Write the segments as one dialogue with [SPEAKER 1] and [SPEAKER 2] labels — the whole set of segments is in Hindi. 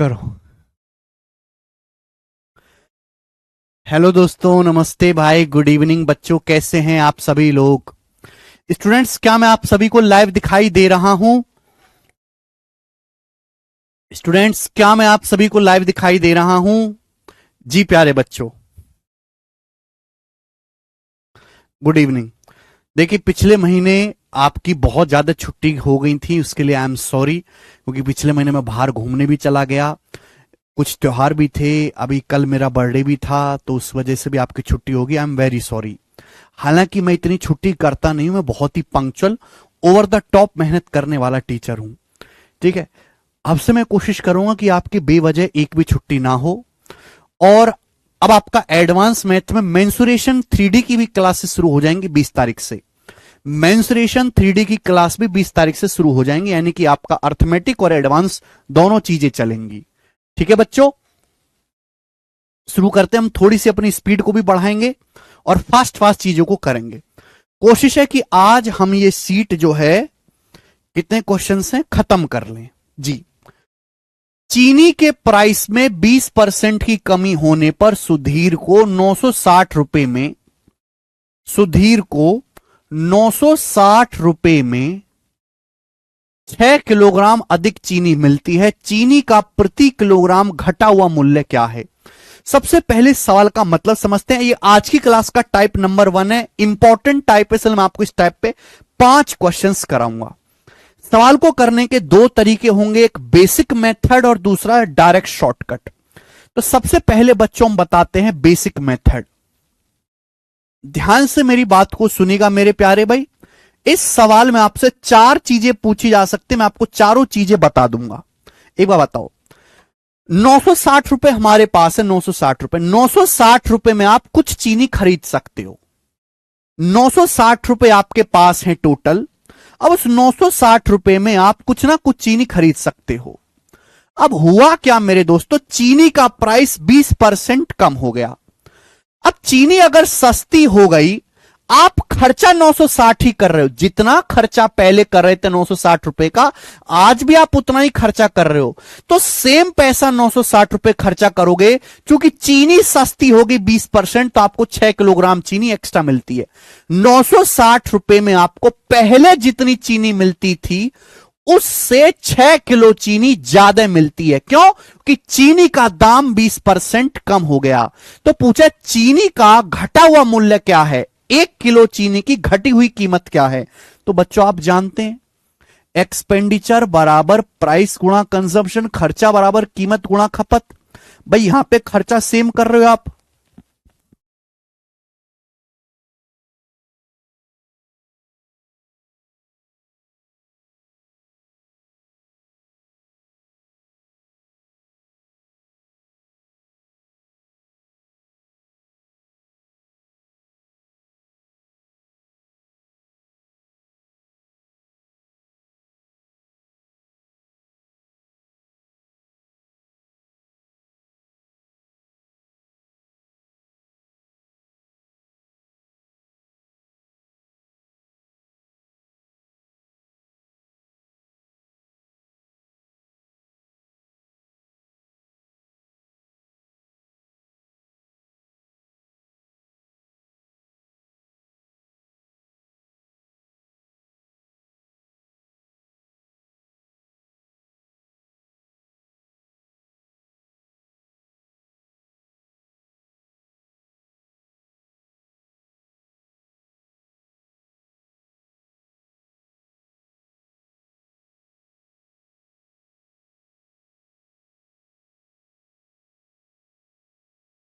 [SPEAKER 1] करो। हेलो दोस्तों, नमस्ते भाई, गुड इवनिंग बच्चों, कैसे हैं आप सभी लोग। स्टूडेंट्स, क्या मैं आप सभी को लाइव दिखाई दे रहा हूं? स्टूडेंट्स, क्या मैं आप सभी को लाइव दिखाई दे रहा हूं? जी प्यारे बच्चों, गुड इवनिंग। देखिए, पिछले महीने आपकी बहुत ज्यादा छुट्टी हो गई थी, उसके लिए आई एम सॉरी, क्योंकि पिछले महीने मैं बाहर घूमने भी चला गया, कुछ त्योहार भी थे, अभी कल मेरा बर्थडे भी था, तो उस वजह से भी आपकी छुट्टी होगी। I am very sorry. हालांकि मैं इतनी छुट्टी करता नहीं हूं, मैं बहुत ही पंक्चुअल, ओवर द टॉप मेहनत करने वाला टीचर हूं। ठीक है, अब से मैं कोशिश करूंगा कि आपकी बेवजह एक भी छुट्टी ना हो। और अब आपका एडवांस मैथ में मेंसुरेशन 3D की भी क्लासेस शुरू हो जाएंगी 20 तारीख से। मेंसुरेशन 3D की क्लास भी 20 तारीख से शुरू हो जाएंगी, यानी कि आपका अर्थमेटिक और एडवांस दोनों चीजें चलेंगी। ठीक है बच्चों, शुरू करते हैं। हम थोड़ी सी अपनी स्पीड को भी बढ़ाएंगे और फास्ट फास्ट चीजों को करेंगे। कोशिश है कि आज हम ये सीट जो है, कितने क्वेश्चंस हैं, खत्म कर लें। जी, चीनी के प्राइस में 20% की कमी होने पर सुधीर को 960 रुपए में, सुधीर को 960 रुपए में 6 किलोग्राम अधिक चीनी मिलती है। चीनी का प्रति किलोग्राम घटा हुआ मूल्य क्या है? सबसे पहले सवाल का मतलब समझते हैं। ये आज की क्लास का टाइप नंबर 1 है, इंपॉर्टेंट टाइप है, इसलिए मैं आपको इस टाइप पे 5 क्वेश्चंस कराऊंगा। सवाल को करने के 2 तरीके होंगे, एक बेसिक मेथड और दूसरा डायरेक्ट शॉर्टकट। तो सबसे पहले बच्चों हम बताते हैं बेसिक मेथड। ध्यान से मेरी बात को सुनिएगा मेरे प्यारे भाई। इस सवाल में आपसे 4 चीजें पूछी जा सकती, मैं आपको चारों चीजें बता दूंगा। एक बार बताओ, 960 रुपए हमारे पास है, 960 रुपए, 960 रुपए में आप कुछ चीनी खरीद सकते हो। 960 रुपए आपके पास है टोटल। अब उस 960 रुपए में आप कुछ ना कुछ चीनी खरीद सकते हो। अब हुआ क्या मेरे दोस्तों, चीनी का प्राइस 20% कम हो गया। अब चीनी अगर सस्ती हो गई, आप खर्चा 960 ही कर रहे हो, जितना खर्चा पहले कर रहे थे 960 रुपए का, आज भी आप उतना ही खर्चा कर रहे हो। तो सेम पैसा 960 रुपए खर्चा करोगे, क्योंकि चीनी सस्ती होगी 20%, तो आपको 6 किलोग्राम चीनी एक्स्ट्रा मिलती है। 960 रुपए में आपको पहले जितनी चीनी मिलती थी उससे 6 किलो चीनी ज्यादा मिलती है। क्यों? कि चीनी का दाम 20% कम हो गया। तो पूछा चीनी का घटा हुआ मूल्य क्या है, 1 किलो चीनी की घटी हुई कीमत क्या है। तो बच्चों आप जानते हैं, एक्सपेंडिचर बराबर प्राइस गुणा कंजम्पशन, खर्चा बराबर कीमत गुणा खपत। भाई यहां पे खर्चा सेम कर रहे हो आप,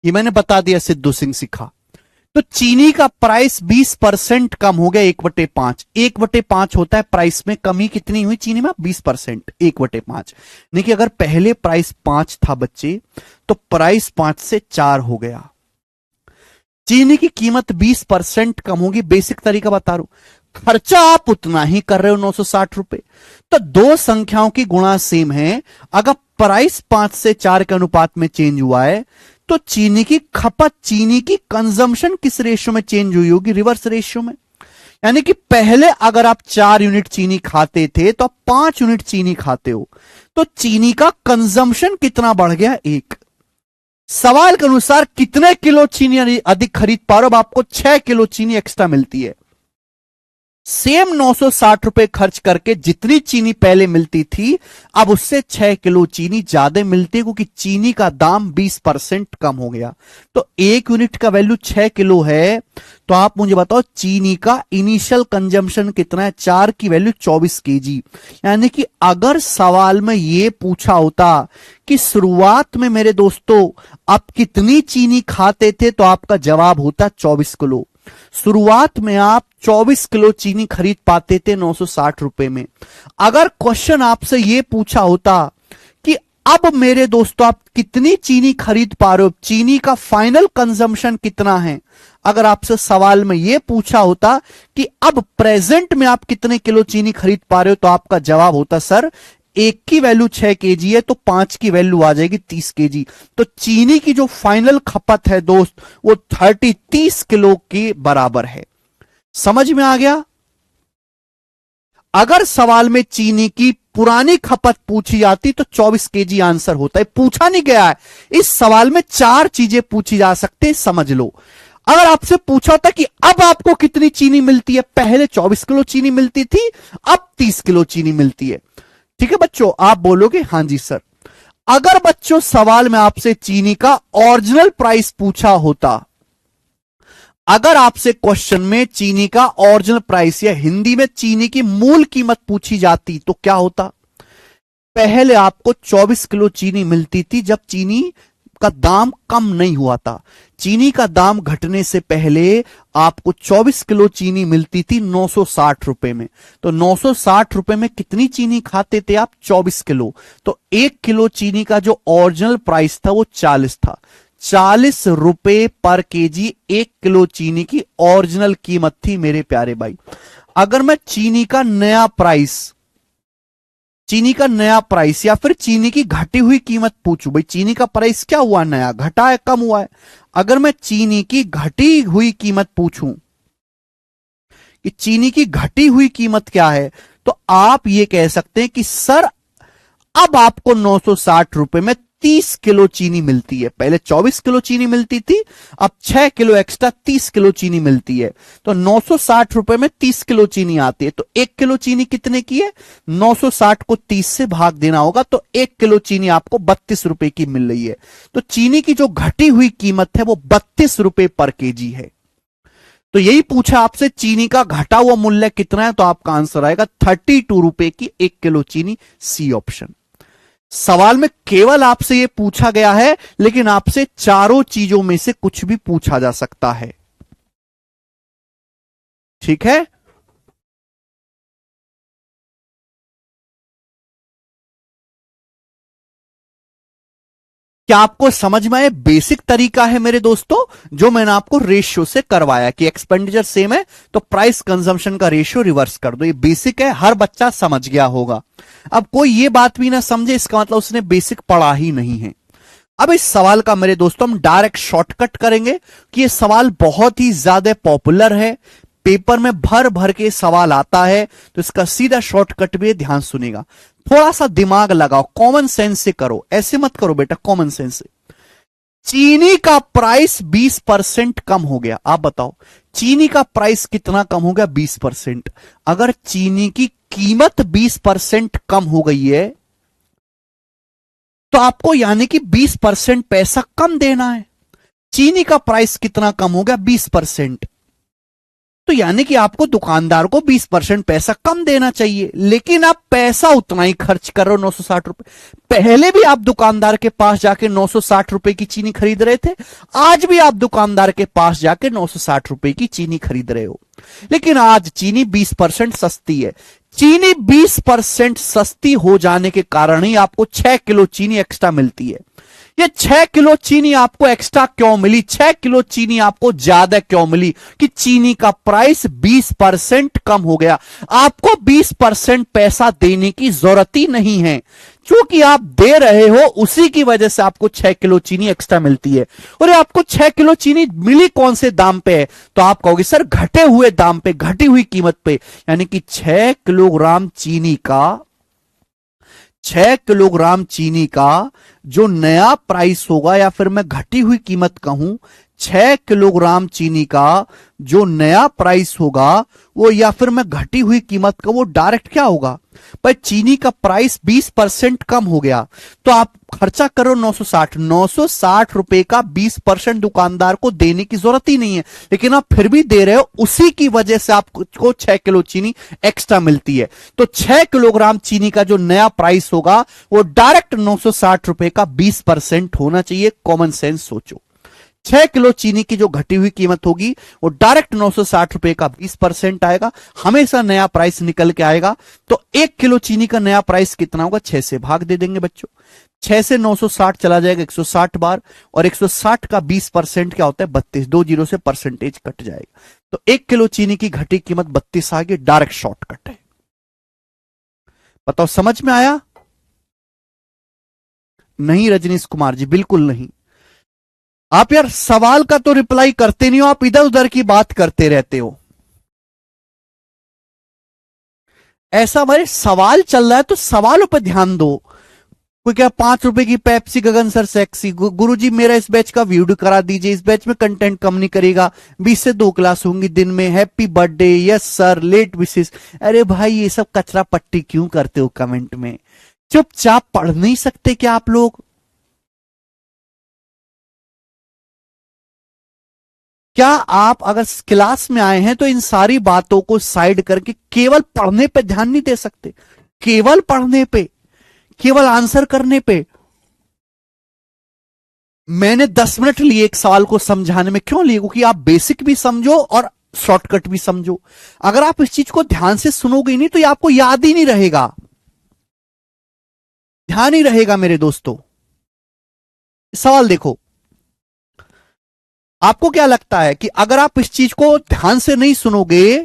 [SPEAKER 1] ये मैंने बता दिया, सिद्धू सिंह सिखा। तो चीनी का प्राइस 20% कम हो गया, 1/5। 1/5 होता है प्राइस में, कमी कितनी हुई चीनी में? 20%, 1/5। देखिए, अगर पहले प्राइस 5 था बच्चे, तो प्राइस 5 से 4 हो गया। चीनी की कीमत 20% कम होगी। बेसिक तरीका बता रहा हूं, खर्चा आप उतना ही कर रहे हो 960 रुपए। तो दो संख्याओं की गुणा सेम है, अगर प्राइस 5 से 4 के अनुपात में चेंज हुआ है, तो चीनी की खपत, चीनी की कंजम्पशन किस रेशियो में चेंज हुई होगी? रिवर्स रेशियो में। यानी कि पहले अगर आप 4 यूनिट चीनी खाते थे, तो आप 5 यूनिट चीनी खाते हो। तो चीनी का कंजम्पशन कितना बढ़ गया? 1। सवाल के अनुसार कितने किलो चीनी अधिक खरीद पा रहे हो? अब आपको 6 किलो चीनी एक्स्ट्रा मिलती है। सेम 960 रुपए खर्च करके जितनी चीनी पहले मिलती थी, अब उससे 6 किलो चीनी ज्यादा मिलती है, क्योंकि चीनी का दाम 20% कम हो गया। तो 1 यूनिट का वैल्यू 6 किलो है, तो आप मुझे बताओ चीनी का इनिशियल कंजम्पशन कितना है? 4 की वैल्यू 24 केजी। यानी कि अगर सवाल में यह पूछा होता कि शुरुआत में मेरे दोस्तों आप कितनी चीनी खाते थे, तो आपका जवाब होता 24 किलो। शुरुआत में आप 24 किलो चीनी खरीद पाते थे 960 रुपए में। अगर क्वेश्चन आपसे यह पूछा होता कि अब मेरे दोस्तों आप कितनी चीनी खरीद पा रहे हो, चीनी का फाइनल कंजम्पशन कितना है, अगर आपसे सवाल में यह पूछा होता कि अब प्रेजेंट में आप कितने किलो चीनी खरीद पा रहे हो, तो आपका जवाब होता सर 1 की वैल्यू 6 केजी है, तो 5 की वैल्यू आ जाएगी 30 केजी। तो चीनी की जो फाइनल खपत है दोस्त, वो 30 किलो के बराबर है। समझ में आ गया? अगर सवाल में चीनी की पुरानी खपत पूछी जाती तो 24 केजी आंसर होता है। पूछा नहीं गया है, इस सवाल में 4 चीजें पूछी जा सकती है, समझ लो। अगर आपसे पूछा होता कि अब आपको कितनी चीनी मिलती है, पहले 24 किलो चीनी मिलती थी, अब 30 किलो चीनी मिलती है। ठीक है बच्चों, आप बोलोगे हां जी सर। अगर बच्चों सवाल में आपसे चीनी का ओरिजिनल प्राइस पूछा होता, अगर आपसे क्वेश्चन में चीनी का ओरिजिनल प्राइस या हिंदी में चीनी की मूल कीमत पूछी जाती, तो क्या होता? पहले आपको 24 किलो चीनी मिलती थी जब चीनी का दाम कम नहीं हुआ था। चीनी का दाम घटने से पहले आपको 24 किलो चीनी मिलती थी 960 रुपए में। तो 960 रुपए में कितनी चीनी खाते थे आप? 24 किलो। तो 1 किलो चीनी का जो ओरिजिनल प्राइस था वो 40 था। 40 रुपए पर केजी 1 किलो चीनी की ओरिजिनल कीमत थी मेरे प्यारे भाई। अगर मैं चीनी का नया प्राइस या फिर चीनी की घटी हुई कीमत पूछूं, भाई चीनी का प्राइस क्या हुआ? नया, घटा है, कम हुआ है। अगर मैं चीनी की घटी हुई कीमत पूछूं कि चीनी की घटी हुई कीमत क्या है, तो आप ये कह सकते हैं कि सर अब आपको 960 रुपए में 30 किलो चीनी मिलती है। पहले 24 किलो चीनी मिलती थी, अब 6 किलो एक्स्ट्रा 30 किलो चीनी मिलती है। तो 960 रुपए में 30 किलो चीनी आती है। तो 1 किलो चीनी कितने की है? 960 को 30 से भाग देना होगा, तो 1 किलो चीनी आपको 32 रुपए की मिल रही है। तो चीनी की जो घटी हुई कीमत है वो 32 रुपए पर केजी है। तो यही पूछा आपसे चीनी का घटा हुआ मूल्य कितना है, तो आपका आंसर आएगा 32 रुपए की 1 किलो चीनी, सी ऑप्शन। सवाल में केवल आपसे यह पूछा गया है, लेकिन आपसे चारों चीजों में से कुछ भी पूछा जा सकता है। ठीक है? क्या आपको समझ में आए? बेसिक तरीका है मेरे दोस्तों, जो मैंने आपको रेशियो से करवाया कि एक्सपेंडिचर सेम है तो प्राइस कंजम्पशन का रेशियो रिवर्स कर दो। ये बेसिक है, हर बच्चा समझ गया होगा। अब कोई ये बात भी ना समझे, इसका मतलब उसने बेसिक पढ़ा ही नहीं है। अब इस सवाल का मेरे दोस्तों हम डायरेक्ट शॉर्टकट करेंगे कि ये सवाल बहुत ही ज्यादा पॉपुलर है, पेपर में भर भर के सवाल आता है, तो इसका सीधा शॉर्टकट भी, ध्यान सुनेगा। थोड़ा सा दिमाग लगाओ, कॉमन सेंस से करो, ऐसे मत करो बेटा, कॉमन सेंस से। चीनी का प्राइस 20% कम हो गया। आप बताओ चीनी का प्राइस कितना कम हो गया? 20%। अगर चीनी की कीमत 20% कम हो गई है, तो आपको यानी कि 20% पैसा कम देना है। चीनी का प्राइस कितना कम हो गया? 20%। तो यानी कि आपको दुकानदार को 20% पैसा कम देना चाहिए, लेकिन आप पैसा उतना ही खर्च कर रहे हो, 960 रुपए। पहले भी आप दुकानदार के पास जाके 960 रुपए की चीनी खरीद रहे थे, आज भी आप दुकानदार के पास जाके 960 रुपए की चीनी खरीद रहे हो, लेकिन आज चीनी 20% सस्ती है। चीनी 20% सस्ती हो जाने के कारण ही आपको 6 किलो चीनी एक्स्ट्रा मिलती है। ये 6 किलो चीनी आपको एक्स्ट्रा क्यों मिली? 6 किलो चीनी आपको ज्यादा क्यों मिली? कि चीनी का प्राइस 20% कम हो गया। आपको 20% पैसा देने की जरूरत ही नहीं है, क्योंकि आप दे रहे हो उसी की वजह से आपको 6 किलो चीनी एक्स्ट्रा मिलती है। और आपको 6 किलो चीनी मिली कौन से दाम पे है? तो आप कहोगे सर घटे हुए दाम पे, घटी हुई कीमत पे। यानी कि 6 किलोग्राम चीनी का 6 किलोग्राम चीनी का जो नया प्राइस होगा, या फिर मैं घटी हुई कीमत कहूं, 6 किलोग्राम चीनी का जो नया प्राइस होगा वो, या फिर मैं घटी हुई कीमत का, वो डायरेक्ट क्या होगा, पर चीनी का प्राइस 20% कम हो गया तो आप खर्चा करो 960 रुपए का 20% दुकानदार को देने की जरूरत ही नहीं है, लेकिन आप फिर भी दे रहे हो, उसी की वजह से आपको 6 किलो चीनी एक्स्ट्रा मिलती है। तो 6 किलोग्राम चीनी का जो नया प्राइस होगा वो डायरेक्ट 960 रुपए का 20% होना चाहिए। कॉमन सेंस सोचो, 6 किलो चीनी की जो घटी हुई कीमत होगी वो डायरेक्ट 960 रुपए का 20% आएगा, हमेशा नया प्राइस निकल के आएगा। तो 1 किलो चीनी का नया प्राइस कितना होगा, 6 से भाग दे देंगे बच्चों, 6 से 960 चला जाएगा 160 बार, और 160 का 20% क्या होता है, 32, 2 जीरो से परसेंटेज कट जाएगा। तो 1 किलो चीनी की घटी कीमत 32 आ गई, डायरेक्ट शॉर्टकट है। बताओ समझ में आया? नहीं रजनीश कुमार जी, बिल्कुल नहीं। आप यार सवाल का तो रिप्लाई करते नहीं हो, आप इधर उधर की बात करते रहते हो। ऐसा भाई सवाल चल रहा है तो सवालों पर ध्यान दो। कोई क्या 5 रुपए की पेप्सी, गगन सर सेक्सी, गुरुजी मेरा इस बैच का वीडियो करा दीजिए, इस बैच में कंटेंट कम नहीं करेगा, 20 से 2 क्लास होंगी दिन में, happy birthday, yes sir, late विशेष। अरे भाई ये सब कचरा पट्टी क्यों करते हो कमेंट में? चुपचाप पढ़ नहीं सकते क्या आप लोग? क्या आप अगर क्लास में आए हैं तो इन सारी बातों को साइड करके केवल पढ़ने पे ध्यान नहीं दे सकते? केवल पढ़ने पे, केवल आंसर करने पे। मैंने 10 मिनट लिए एक सवाल को समझाने में, क्यों लिए? क्योंकि आप बेसिक भी समझो और शॉर्टकट भी समझो। अगर आप इस चीज को ध्यान से सुनोगे नहीं तो ये आपको याद ही नहीं रहेगा, ध्यान ही रहेगा मेरे दोस्तों। सवाल देखो, आपको क्या लगता है कि अगर आप इस चीज को ध्यान से नहीं सुनोगे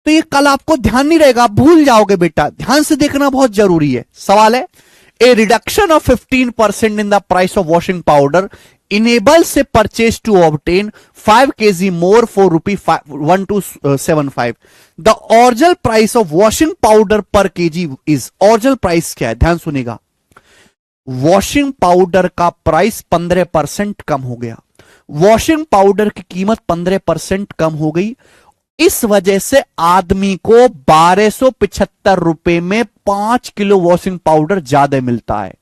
[SPEAKER 1] तो ये कल आपको ध्यान नहीं रहेगा, आप भूल जाओगे बेटा। ध्यान से देखना बहुत जरूरी है। सवाल है, a reduction of 15% in the price of washing powder enables a purchase to obtain 5 kg more for rupee 1275. The original price of washing powder per kg is, original price क्या है, ध्यान सुनेगा, वॉशिंग पाउडर का प्राइस 15% कम हो गया, वॉशिंग पाउडर की कीमत 15% कम हो गई। इस वजह से आदमी को 1275 रुपए में 5 किलो वॉशिंग पाउडर ज्यादा मिलता है।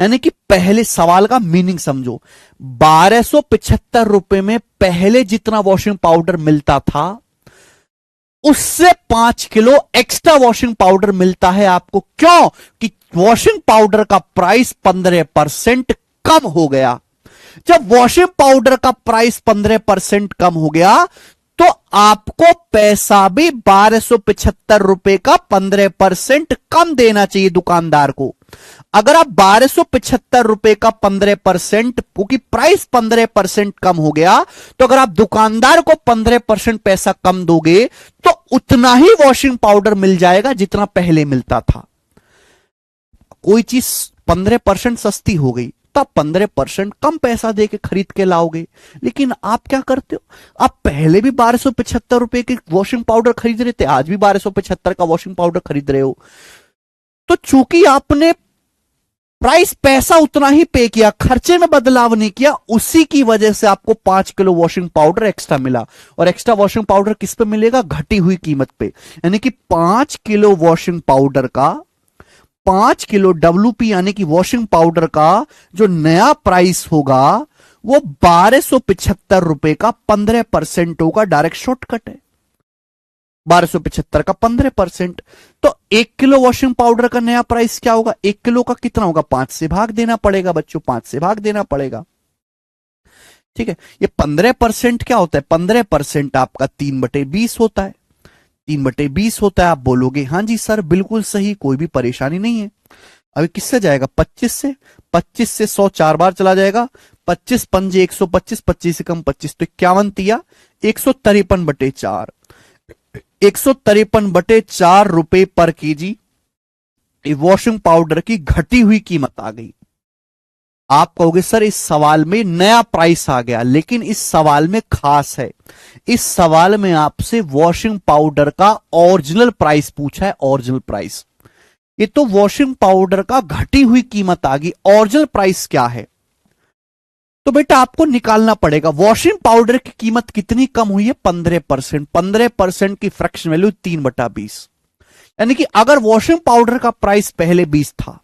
[SPEAKER 1] यानी कि पहले सवाल का मीनिंग समझो, 1275 रुपए में पहले जितना वॉशिंग पाउडर मिलता था उससे 5 किलो एक्स्ट्रा वॉशिंग पाउडर मिलता है आपको। क्यों? कि वॉशिंग पाउडर का प्राइस 15% कम हो गया। जब वॉशिंग पाउडर का प्राइस 15% कम हो गया तो आपको पैसा भी 1275 रुपए का 15% कम देना चाहिए दुकानदार को। अगर आप 1275 रुपए का 15%, क्योंकि प्राइस 15% कम हो गया, तो अगर आप दुकानदार को 15% पैसा कम दोगे तो उतना ही वॉशिंग पाउडर मिल जाएगा जितना पहले मिलता था। कोई चीज 15% सस्ती हो गई तो आप 15% कम पैसा देके खरीद के लाओगे, लेकिन आप क्या करते हो, आप पहले भी 1275 रुपए की वॉशिंग पाउडर खरीद रहे थे, आज भी 1275 का वॉशिंग पाउडर खरीद रहे हो। तो चूंकि आपने प्राइस, पैसा उतना ही पे किया, खर्चे में बदलाव नहीं किया, उसी की वजह से आपको 5 किलो वॉशिंग पाउडर एक्स्ट्रा मिला। और एक्स्ट्रा वॉशिंग पाउडर किस पे मिलेगा? घटी हुई कीमत पे। यानी कि 5 किलो वॉशिंग पाउडर का, 5 किलो WP यानी कि वॉशिंग पाउडर का जो नया प्राइस होगा वो 1275 रुपए का 15% होगा। डायरेक्ट शॉर्टकट है, 1275 का 15%। तो 1 किलो वॉशिंग पाउडर का नया प्राइस क्या होगा? 1 किलो का कितना होगा? 5 से भाग देना पड़ेगा बच्चों, 5 से भाग देना पड़ेगा। ठीक है, ये 15% क्या होता है? 15% आपका 3/20 होता है, 3/20 होता है। आप बोलोगे हाँ जी सर बिल्कुल सही, कोई भी परेशानी नहीं है। अभी किससे जाएगा? 25 से, 25 से 100 4 बार चला जाएगा, 25 पंजे 125, 25 से कम 25 तो 51 तिया 153/4, 153/4 रुपए पर केजी वॉशिंग पाउडर की घटी हुई कीमत आ गई। आप कहोगे सर इस सवाल में नया प्राइस आ गया, लेकिन इस सवाल में खास है, इस सवाल में आपसे वॉशिंग पाउडर का ओरिजिनल प्राइस पूछा है, ओरिजिनल प्राइस। ये तो वॉशिंग पाउडर का घटी हुई कीमत आ गई, ओरिजिनल प्राइस क्या है? तो बेटा आपको निकालना पड़ेगा वॉशिंग पाउडर की कीमत कितनी कम हुई है, 15%। 15% की फ्रैक्शन वैल्यू 3/20, यानी कि अगर वॉशिंग पाउडर का प्राइस पहले 20 था,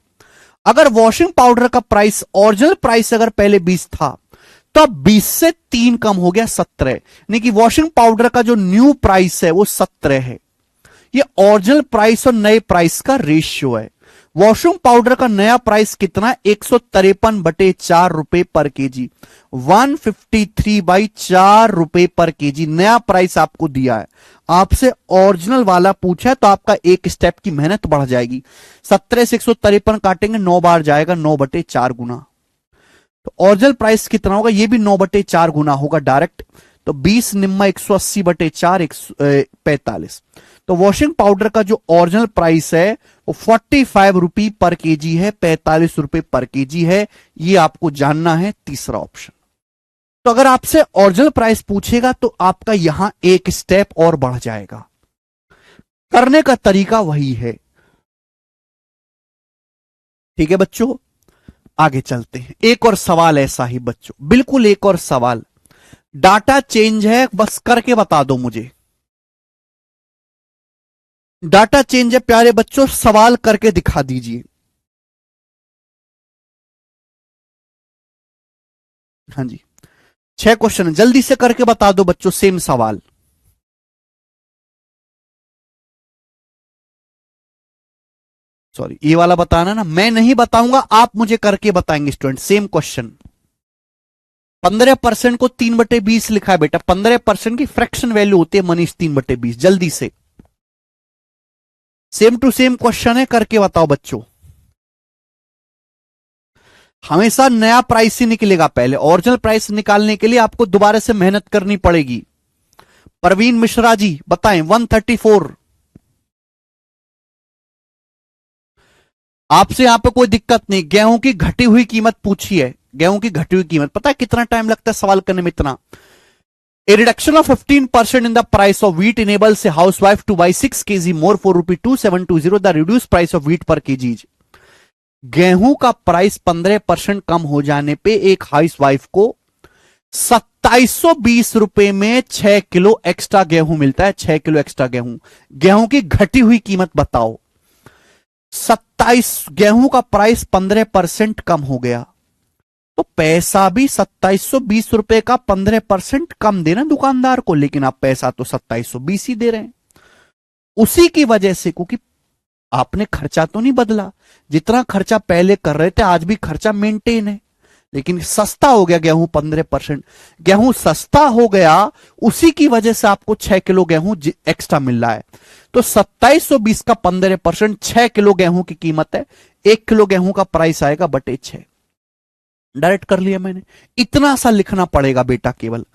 [SPEAKER 1] अगर वॉशिंग पाउडर का प्राइस ओरिजिनल प्राइस अगर पहले 20 था, तो अब 20 से 3 कम हो गया 17, यानी कि वॉशिंग पाउडर का जो न्यू प्राइस है वो 17 है। ये ओरिजिनल प्राइस और नए प्राइस का रेशियो है। वॉशिंग पाउडर का नया प्राइस कितना है, 153/4 रुपए पर केजी, 153/4 रुपए पर केजी नया प्राइस आपको दिया है। आपसे ओरिजिनल वाला पूछा है तो आपका एक स्टेप की मेहनत बढ़ जाएगी। 17 से 153 काटेंगे, 9 बार जाएगा, 9/4 गुना। तो ओरिजिनल प्राइस कितना होगा, ये भी 9/4 गुना होगा डायरेक्ट। तो 20 निम्मा 180/4 45। तो वॉशिंग पाउडर का जो ओरिजिनल प्राइस है वो 45 रुपए पर केजी है, 45 रुपए पर केजी है। ये आपको जानना है, तीसरा ऑप्शन। तो अगर आपसे ओरिजिनल प्राइस पूछेगा तो आपका यहां एक स्टेप और बढ़ जाएगा। करने का तरीका वही है। ठीक है बच्चों, आगे चलते हैं। एक और सवाल ऐसा ही बच्चों, बिल्कुल एक और सवाल। डाटा चेंज है, बस करके बता दो मुझे। डाटा चेंज है प्यारे बच्चों, सवाल करके दिखा दीजिए। हाँ जी, 6 क्वेश्चन जल्दी से करके बता दो बच्चों, सेम सवाल। सॉरी, ये वाला बताना ना, मैं नहीं बताऊंगा, आप मुझे करके बताएंगे स्टूडेंट। Same question. 15% को 3/20 लिखा है बेटा, 15% की फ्रैक्शन वैल्यू होती है मनीष 3/20। जल्दी से, सेम टू सेम क्वेश्चन है, करके बताओ बच्चों। हमेशा नया प्राइस ही निकलेगा, पहले ओरिजिनल प्राइस निकालने के लिए आपको दोबारा से मेहनत करनी पड़ेगी। परवीन मिश्रा जी बताएं, 134। आपसे यहां पे कोई दिक्कत नहीं, गेहूं की घटी हुई कीमत पूछी है। गेहूं की घटी हुई कीमत, पता है कितना टाइम लगता है सवाल करने में? इतना। A reduction of 15% in the price of wheat enables a housewife to buy 6 kg more for ₹2720. The reduced price of wheat per kg. गेहूं का प्राइस 15% कम हो जाने पे एक हाउसवाइफ को 2720 रुपए में 6 किलो एक्स्ट्रा गेहूं मिलता है। 6 किलो एक्स्ट्रा गेहूं। गेहूं की घटी हुई कीमत बताओ। 27, गेहूं का प्राइस 15% कम हो गया, तो पैसा भी 2720 रुपए का 15% कम देना दुकानदार को, लेकिन आप पैसा तो 2720 ही दे रहे हैं। उसी की वजह से, क्योंकि आपने खर्चा तो नहीं बदला, जितना खर्चा पहले कर रहे थे आज भी खर्चा मेंटेन है, लेकिन सस्ता हो गया गेहूं 15%। गेहूं सस्ता हो गया, उसी की वजह से आपको 6 किलो गेहूं एक्स्ट्रा मिल रहा है। तो 2720 का 15%, 6 किलो गेहूं की कीमत है। 1 किलो गेहूं का प्राइस आएगा /6। डायरेक्ट कर लिया मैंने। इतना सा लिखना पड़ेगा बेटा केवल।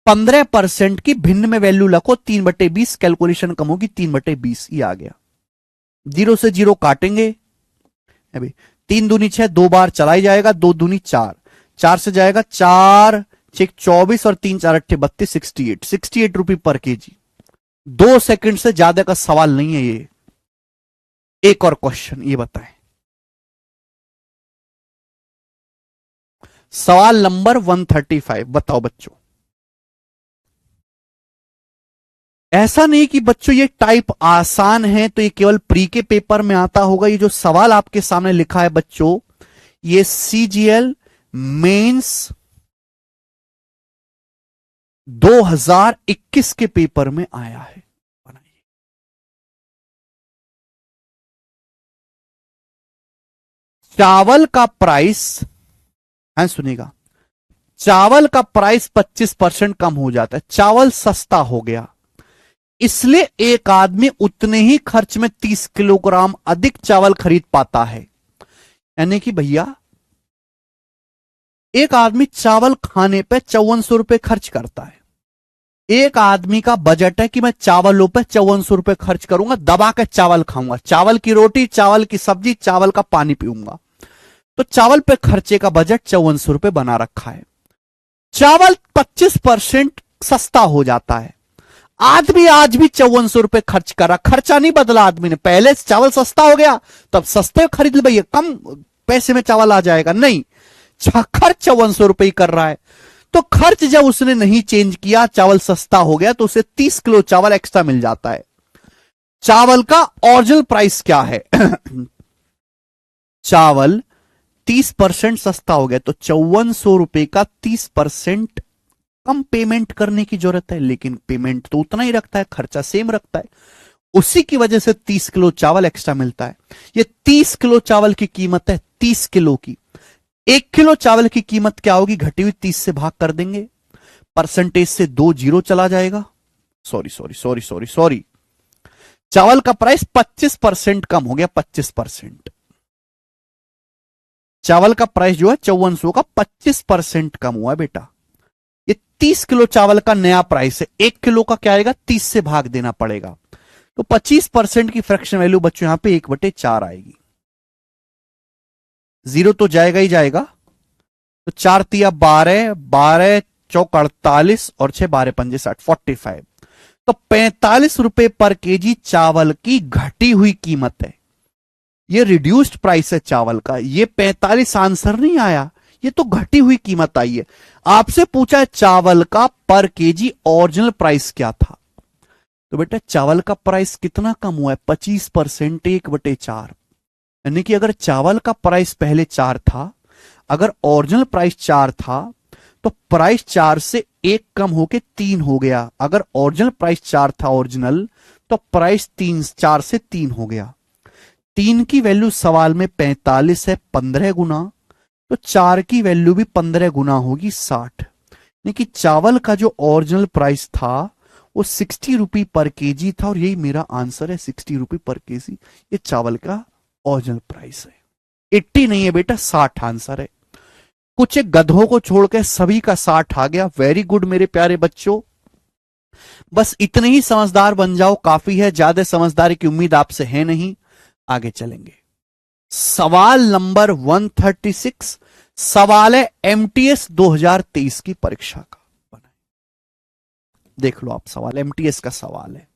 [SPEAKER 1] 15% की भिन्न में वैल्यू रखो, 3/20, कैलकुलेशन कम होगी, 3/20 ये आ गया। 0 से 0 काटेंगे, अभी 3 दूनी 6, 2 बार चलाई जाएगा, 2 दूनी 4, 4 से जाएगा 4 6 24 और 3 4 8 32, 68 रुपए पर केजी। 2 सेकंड से ज्यादा का सवाल नहीं है ये। एक और क्वेश्चन, ये बताएं सवाल नंबर 135। बताओ बच्चों, ऐसा नहीं कि बच्चों ये टाइप आसान है तो ये केवल प्री के पेपर में आता होगा। ये जो सवाल आपके सामने लिखा है बच्चों, ये CGL मेंस 2021 के पेपर में आया है। चावल का प्राइस, सुनिएगा, चावल का प्राइस 25% कम हो जाता है, चावल सस्ता हो गया, इसलिए एक आदमी उतने ही खर्च में 30 किलोग्राम अधिक चावल खरीद पाता है। यानी कि भैया एक आदमी चावल खाने पे 5400 रुपए खर्च करता है। एक आदमी का बजट है कि मैं चावलों पे 5400 रुपए खर्च करूंगा, दबा के चावल खाऊंगा, चावल की रोटी, चावल की सब्जी, चावल का पानी पीऊंगा। तो चावल पे खर्चे का बजट 5400 रुपए बना रखा है। चावल 25% सस्ता हो जाता है। आदमी आज भी 5400 रुपए खर्च कर रहा, खर्चा नहीं बदला आदमी ने। पहले चावल सस्ता हो गया तब सस्ते खरीद ले भैया, कम पैसे में चावल आ जाएगा, नहीं, खर्च 5400 रुपए ही कर रहा है। तो खर्च जब उसने नहीं चेंज किया, चावल सस्ता हो गया, तो उसे 30 किलो चावल एक्स्ट्रा मिल जाता है। चावल का ओरिजिनल प्राइस क्या है? चावल 30% सस्ता हो गया, तो 5400 रुपए का 30% कम पेमेंट करने की जरूरत है, लेकिन पेमेंट तो उतना ही रखता है, खर्चा सेम रखता है। उसी की वजह से 30 किलो चावल एक्स्ट्रा मिलता है। ये 30 किलो चावल की कीमत है, 30 किलो की। 1 किलो चावल की कीमत क्या होगी? घटी हुई 30 से भाग कर देंगे, परसेंटेज से 2 जीरो चला जाएगा। सॉरी, चावल का प्राइस 25% कम हो गया, 25%। चावल का प्राइस जो है 5400 का 25% कम हुआ है बेटा। ये 30 किलो चावल का नया प्राइस है। 1 किलो का क्या आएगा? 30 से भाग देना पड़ेगा, तो 25% की फ्रैक्शन वैल्यू बच्चों यहां पे 1/4 आएगी। जीरो तो जाएगा ही जाएगा, तो 4 तिया 12, 12 चौक 48 और 6 12 पंजे 60, 45। तो 45 रुपए पर केजी चावल की घटी हुई कीमत है। ये रिड्यूस्ड प्राइस है चावल का। ये 45 आंसर नहीं आया, ये तो घटी हुई कीमत आई है। आपसे पूछा है चावल का पर केजी ओरिजिनल प्राइस क्या था, तो बेटा चावल का प्राइस कितना कम हुआ है? 25%, 1/4। यानी कि अगर चावल का प्राइस पहले 4 था, अगर ओरिजिनल प्राइस 4 था, तो प्राइस 4 से 1 कम होके 3 हो गया। अगर ओरिजिनल प्राइस 4 था ओरिजिनल, तो प्राइस 4 से 3 हो गया। 3 की वैल्यू सवाल में 45 है, 15 गुना, तो 4 की वैल्यू भी 15 गुना होगी, 60। यानी कि चावल का जो ओरिजिनल प्राइस था वो 60 रुपये पर केजी था, और यही मेरा आंसर है, 60 रुपये पर केजी। ये चावल का ओरिजिनल प्राइस है। 80 नहीं है बेटा, 60 आंसर है। कुछ एक गधों को छोड़कर सभी का 60 आ गया। वेरी गुड मेरे प्यारे बच्चों, बस इतने ही समझदार बन जाओ, काफी है। ज्यादा समझदारी की उम्मीद आपसे है नहीं। आगे चलेंगे। सवाल नंबर 136 सवाल है एमटीएस 2023 की परीक्षा का। देख लो आप, सवाल एमटीएस का सवाल है।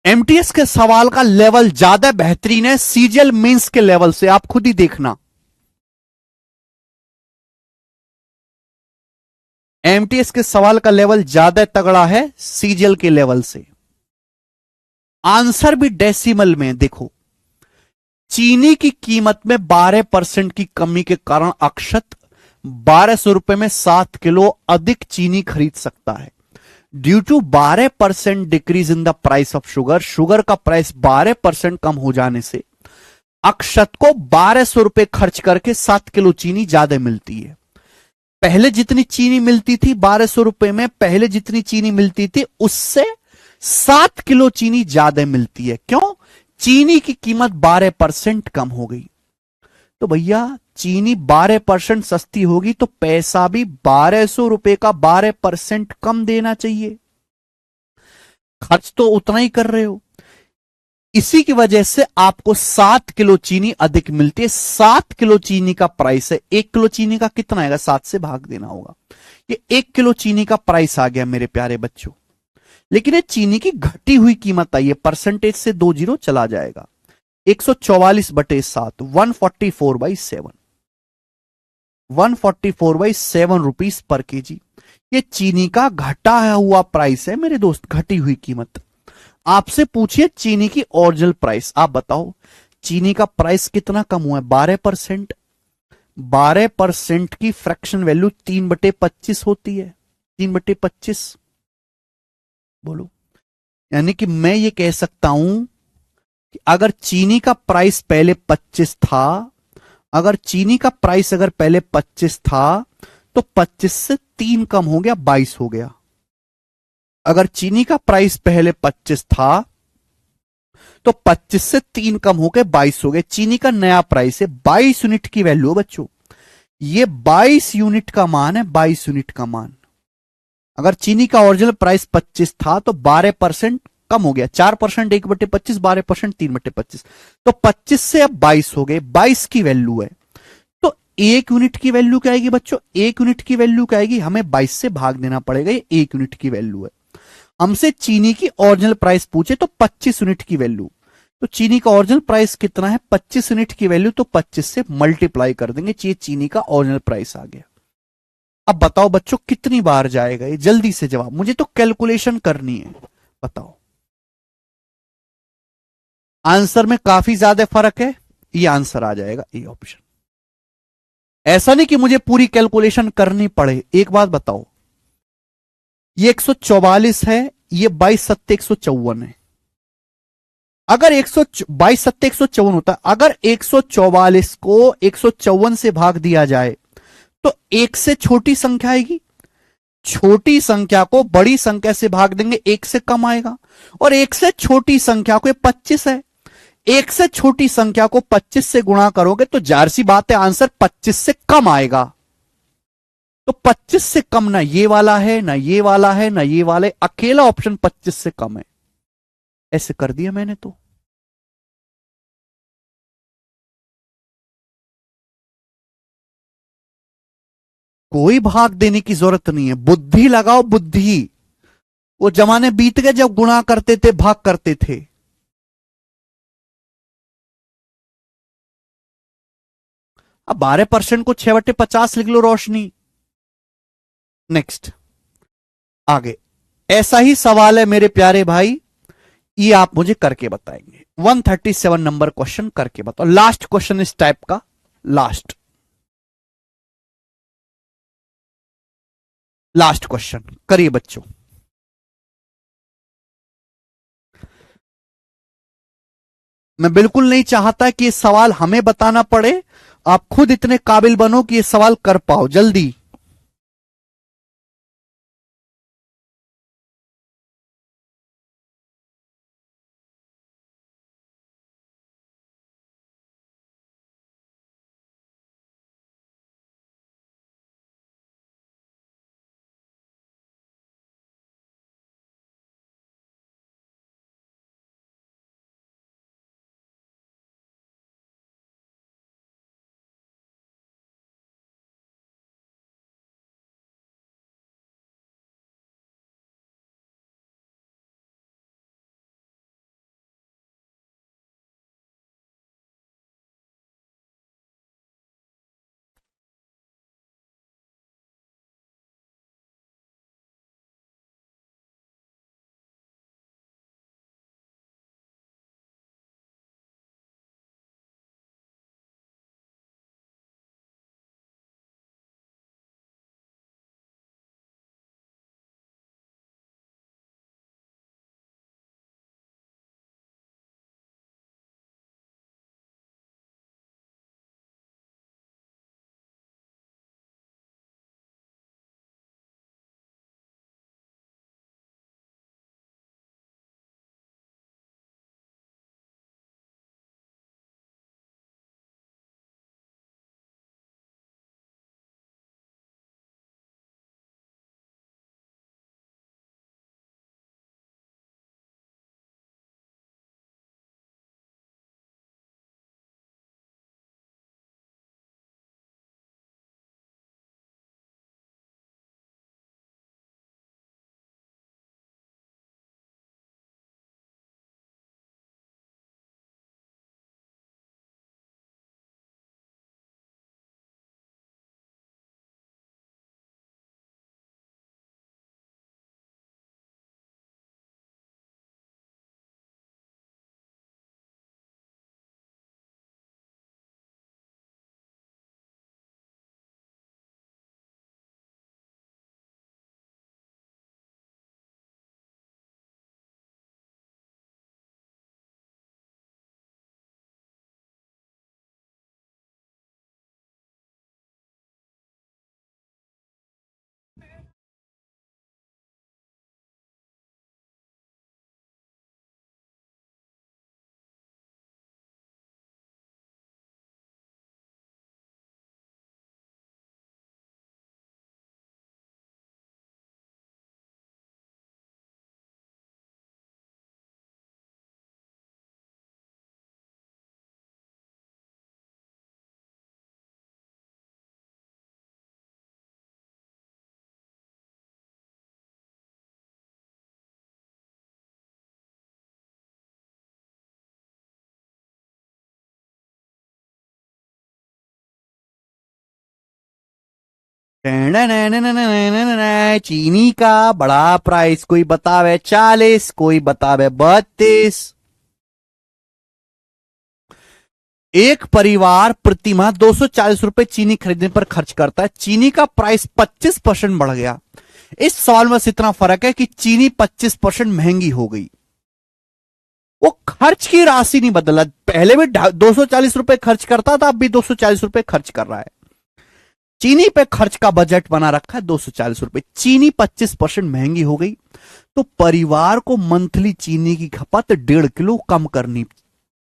[SPEAKER 1] एमटीएस के सवाल का लेवल ज्यादा बेहतरीन है सीजीएल मेंस के लेवल से, आप खुद ही देखना। एमटीएस के सवाल का लेवल ज्यादा तगड़ा है सीजीएल के लेवल से। आंसर भी डेसिमल में। देखो, चीनी की कीमत में 12% की कमी के कारण अक्षत 1200 रुपए में 7 किलो अधिक चीनी खरीद सकता है। Due to 12% decrease in the price of sugar, sugar का प्राइस 12% कम हो जाने से अक्षत को 1200 रुपए खर्च करके 7 किलो चीनी ज्यादा मिलती है। पहले जितनी चीनी मिलती थी 1200 रुपए में, पहले जितनी चीनी मिलती थी उससे 7 किलो चीनी ज्यादा मिलती है। क्यों? चीनी की कीमत 12% कम हो गई। तो भैया चीनी 12% सस्ती होगी तो पैसा भी 1200 रुपए का 12% कम देना चाहिए। खर्च तो उतना ही कर रहे हो, इसी की वजह से आपको 7 किलो चीनी अधिक मिलती है। 7 किलो चीनी का प्राइस है। 1 किलो चीनी का कितना आएगा? 7 से भाग देना होगा। ये 1 किलो चीनी का प्राइस आ गया मेरे प्यारे बच्चों। लेकिन ये चीनी की घटी हुई कीमत आई है, परसेंटेज से 2 जीरो चला जाएगा। 144/7, 144/7, 144/7 रुपीज पर केजी। ये चीनी का घटा हुआ प्राइस है मेरे दोस्त, घटी हुई कीमत। आपसे पूछिए चीनी की ओरिजिनल प्राइस, आप बताओ चीनी का प्राइस कितना कम हुआ है? 12%। 12% की फ्रैक्शन वैल्यू 3/25 होती है। 3/25 बोलो, यानी कि मैं ये कह सकता हूं कि अगर चीनी का प्राइस पहले 25 था, अगर चीनी का प्राइस अगर पहले 25 था तो 25 से 3 कम हो गया, 22 हो गया। अगर चीनी का प्राइस पहले 25 था तो 25 से 3 कम होकर 22 हो गए। चीनी का नया प्राइस है 22 यूनिट की वैल्यू है बच्चों। ये 22 यूनिट का मान है, 22 यूनिट का मान। अगर चीनी का ओरिजिनल प्राइस 25 था तो 12% कम हो गया, 4% 1/25, 12% 3/25, तो 25 से अब 22 हो गए, 22 की वैल्यू है। तो 1 यूनिट की वैल्यू क्या आएगी बच्चों? 1 यूनिट की वैल्यू क्या आएगी? हमें 22 से भाग देना पड़ेगा, ये 1 यूनिट की वैल्यू है। हमसे चीनी की ओरिजिनल प्राइस पूछे तो 25 यूनिट की वैल्यू, तो चीनी का ओरिजिनल प्राइस कितना है? 25 यूनिट की वैल्यू, तो 25 से मल्टीप्लाई कर देंगे, ये चीनी का ओरिजिनल प्राइस आ गया। अब बताओ बच्चों कितनी बार जाएगा ये? जल्दी से जवाब, मुझे तो कैलकुलेशन करनी है, बताओ। आंसर में काफी ज्यादा फर्क है, ये आंसर आ जाएगा ये ऑप्शन। ऐसा नहीं कि मुझे पूरी कैलकुलेशन करनी पड़े। एक बात बताओ, ये 144 है, ये 22 सत्ते 154 है। अगर 122 सत्ते 154 होता, अगर 144 को 154 से भाग दिया जाए तो एक से छोटी संख्या आएगी, छोटी संख्या को बड़ी संख्या से भाग देंगे, एक से कम आएगा। और एक से छोटी संख्या को, 25 है, एक से छोटी संख्या को 25 से गुणा करोगे तो जाहिर सी बात है आंसर 25 से कम आएगा। तो 25 से कम ना ये वाला है, ना ये वाला है, ना ये वाला है, अकेला ऑप्शन 25 से कम है। ऐसे कर दिया मैंने तो। कोई भाग देने की जरूरत नहीं है, बुद्धि लगाओ बुद्धि। वो जमाने बीत गए जब गुणा करते थे, भाग करते थे। अब 12% को 6/50 लिख लो रोशनी। नेक्स्ट, आगे ऐसा ही सवाल है मेरे प्यारे भाई, ये आप मुझे करके बताएंगे। 137 नंबर क्वेश्चन करके बताओ, लास्ट क्वेश्चन इस टाइप का, लास्ट लास्ट क्वेश्चन करिए बच्चों। मैं बिल्कुल नहीं चाहता कि ये सवाल हमें बताना पड़े, आप खुद इतने काबिल बनो कि ये सवाल कर पाओ जल्दी। चीनी का बड़ा प्राइस, कोई बतावे 40, कोई बतावे 32। एक परिवार प्रतिमाह 240 रुपए चीनी खरीदने पर खर्च करता है। चीनी का प्राइस 25% बढ़ गया। इस सवाल में इतना फर्क है कि चीनी 25% महंगी हो गई, वो खर्च की राशि नहीं बदला। पहले भी 240 रुपए खर्च करता था, अब भी 240 रुपए खर्च कर रहा है। चीनी पे खर्च का बजट बना रखा है 240 रुपए। चीनी 25% महंगी हो गई, तो परिवार को मंथली चीनी की खपत 1.5 किलो कम करनी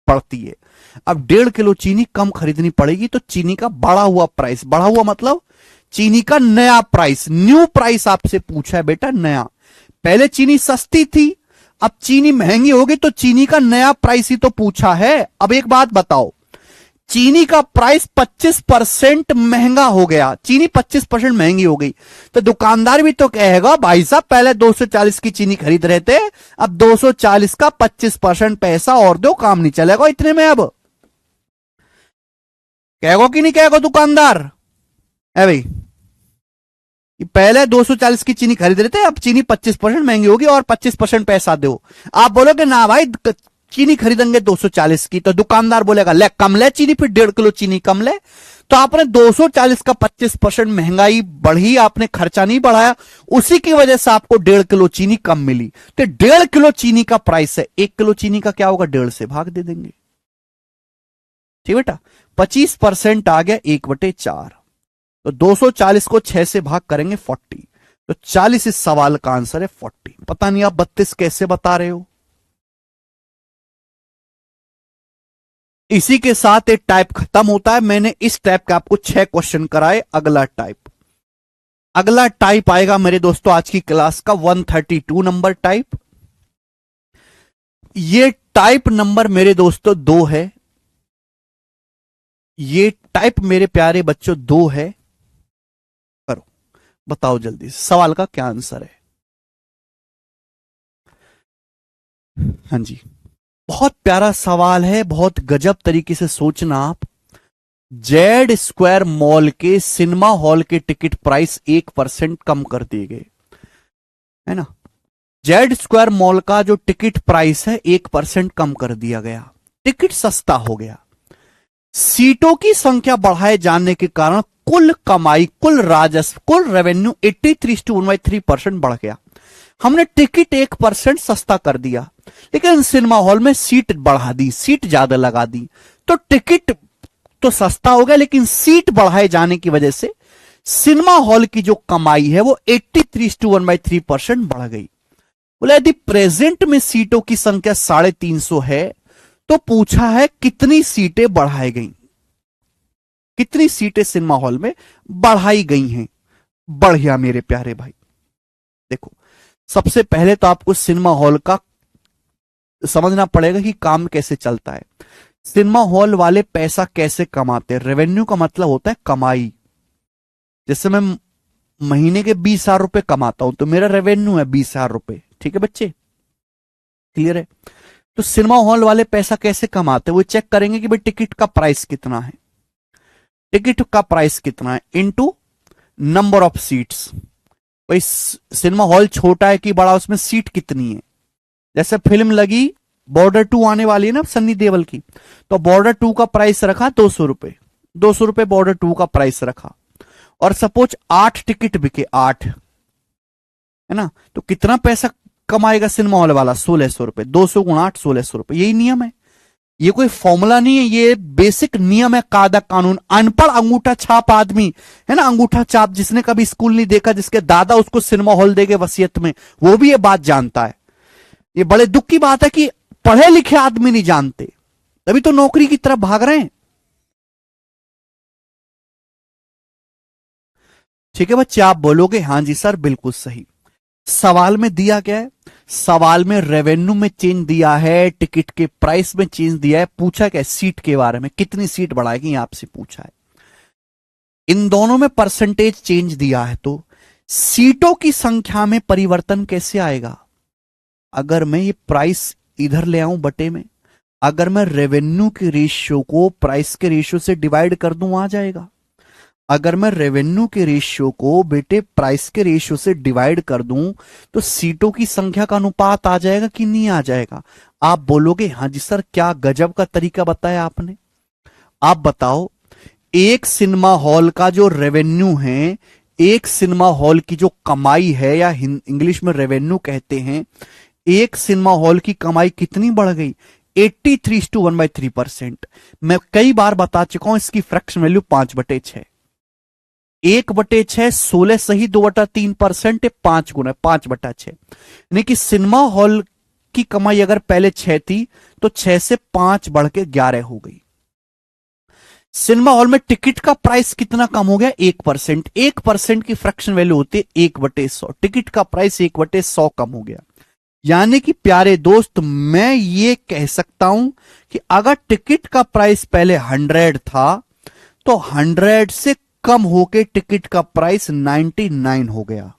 [SPEAKER 1] पड़ती है। अब 1.5 किलो चीनी कम खरीदनी पड़ेगी, तो चीनी का बढ़ा हुआ प्राइस, बढ़ा हुआ मतलब चीनी का नया प्राइस, न्यू प्राइस आपसे पूछा है बेटा, नया। पहले चीनी सस्ती थी, अब चीनी महंगी होगी, तो चीनी का नया प्राइस ही तो पूछा है। अब एक बात बताओ, चीनी का प्राइस 25% महंगा हो गया, चीनी 25% महंगी हो गई, तो दुकानदार भी तो कहेगा भाई साहब पहले 240 की चीनी खरीद रहे थे, अब 240 का 25% पैसा और दो, काम नहीं चलेगा इतने में। अब कहेगा कि नहीं कहेगा दुकानदार, है भाई पहले 240 की चीनी खरीद रहे थे, अब चीनी 25% महंगी होगी और 25% पैसा दो। आप बोलोगे ना भाई चीनी खरीदेंगे 240 की, तो दुकानदार बोलेगा ले कम ले चीनी, फिर 1.5 किलो चीनी कम ले। तो आपने 240 का 25% महंगाई बढ़ी, आपने खर्चा नहीं बढ़ाया, उसी की वजह से आपको 1.5 किलो चीनी कम मिली। तो 1.5 किलो चीनी का प्राइस है, 1 किलो चीनी का क्या होगा, 1.5 से भाग दे देंगे। ठीक बेटा, 25% आ गया 1/4, तो 240 को 6 से भाग करेंगे 40, तो 40 इस सवाल का आंसर है 40। पता नहीं आप 32 कैसे बता रहे हो। इसी के साथ एक टाइप खत्म होता है। मैंने इस टाइप का आपको 6 क्वेश्चन कराए। अगला टाइप आएगा मेरे दोस्तों आज की क्लास का 132 नंबर टाइप। ये टाइप नंबर मेरे दोस्तों 2 है, ये टाइप मेरे प्यारे बच्चों 2 है। करो, बताओ जल्दी सवाल का क्या आंसर है। हाँ जी, बहुत प्यारा सवाल है, बहुत गजब तरीके से सोचना आप। जेड स्क्वायर मॉल के सिनेमा हॉल के टिकट प्राइस 1% कम कर दिए गए, है ना। जेड स्क्वायर मॉल का जो टिकट प्राइस है 1% कम कर दिया गया, टिकट सस्ता हो गया। सीटों की संख्या बढ़ाए जाने के कारण कुल कमाई, कुल राजस्व, कुल रेवेन्यू 83:1/3% बढ़ गया। हमने टिकट 1% सस्ता कर दिया, लेकिन सिनेमा हॉल में सीट बढ़ा दी, सीट ज्यादा लगा दी, तो टिकट तो सस्ता हो गया, लेकिन सीट बढ़ाए जाने की वजह से सिनेमा हॉल की जो कमाई है वो 83:1/3% बढ़ गई। बोले यदि प्रेजेंट में सीटों की संख्या 350 है, तो पूछा है कितनी सीटें बढ़ाई गई, कितनी सीटें सिनेमा हॉल में बढ़ाई गई हैं। बढ़ गया मेरे प्यारे भाई। देखो, सबसे पहले तो आपको सिनेमा हॉल का समझना पड़ेगा कि काम कैसे चलता है। सिनेमा हॉल वाले पैसा कैसे कमाते हैं। रेवेन्यू का मतलब होता है कमाई। जैसे मैं महीने के 20,000 रुपए कमाता हूं, तो मेरा रेवेन्यू है 20,000 रुपए। ठीक है बच्चे, क्लियर है। तो सिनेमा हॉल वाले पैसा कैसे कमाते हैं, वो चेक करेंगे कि भाई टिकट का प्राइस कितना है, टिकट का प्राइस कितना है इनटू नंबर ऑफ सीट्स। भाई सिनेमा हॉल छोटा है कि बड़ा, उसमें सीट कितनी है। जैसे फिल्म लगी बॉर्डर 2 आने वाली है ना सन्नी देओल की, तो बॉर्डर 2 का प्राइस रखा 200 रुपए, 200 रुपए बॉर्डर 2 का प्राइस रखा, और सपोज 8 टिकट बिके, 8 है ना, तो कितना पैसा कमाएगा सिनेमा हॉल वाला, 1600 रुपए। 200 गुणा 8, 1600 रुपए। यही नियम है, ये कोई फॉर्मूला नहीं है, ये बेसिक नियम है, कायदा कानून। अनपढ़ अंगूठा छाप आदमी है ना, अंगूठा छाप जिसने कभी स्कूल नहीं देखा, जिसके दादा उसको सिनेमा हॉल देगे वसीयत में, वो भी ये बात जानता है। ये बड़े दुख की बात है कि पढ़े लिखे आदमी नहीं जानते, तभी तो नौकरी की तरफ भाग रहे हैं। ठीक है बच्चे, आप बोलोगे हाँ जी सर बिल्कुल सही। सवाल में दिया क्या है, सवाल में रेवेन्यू में चेंज दिया है, टिकट के प्राइस में चेंज दिया है, पूछा क्या सीट के बारे में, कितनी सीट बढ़ाएगी आपसे पूछा है। इन दोनों में परसेंटेज चेंज दिया है, तो सीटों की संख्या में परिवर्तन कैसे आएगा। अगर मैं ये प्राइस इधर ले आऊं बटे में, अगर मैं रेवेन्यू के रेशियो को प्राइस के रेशियो से डिवाइड कर दूं, आ जाएगा। अगर मैं रेवेन्यू के रेशियो को बेटे प्राइस के रेशियो से डिवाइड कर दूं तो सीटों की संख्या का अनुपात आ जाएगा कि नहीं आ जाएगा? आप बोलोगे हाँ जी सर, क्या गजब का तरीका बताया आपने। आप बताओ, एक सिनेमा हॉल का जो रेवेन्यू है, एक सिनेमा हॉल की जो कमाई है, या इंग्लिश में रेवेन्यू कहते हैं, एक सिनेमा हॉल की कमाई कितनी बढ़ गई? 83:1/3%। मैं कई बार बता चुका हूं इसकी फ्रैक्शन वैल्यू 5/6। 1/6 16 सही 2/3% 5 गुना 5/6, यानी कि सिनेमा हॉल की कमाई अगर पहले 6 थी तो 6 से 5 बढ़ के 11 हो गई। सिनेमा हॉल में टिकट का प्राइस कितना कम हो गया? 1%। 1% की फ्रैक्शन वैल्यू होती है 1/100। टिकट का प्राइस 1/100 कम हो गया। यानी कि प्यारे दोस्त, मैं ये कह सकता हूं कि अगर टिकट का प्राइस पहले 100 था तो 100 से कम होके टिकट का प्राइस 99 हो गया।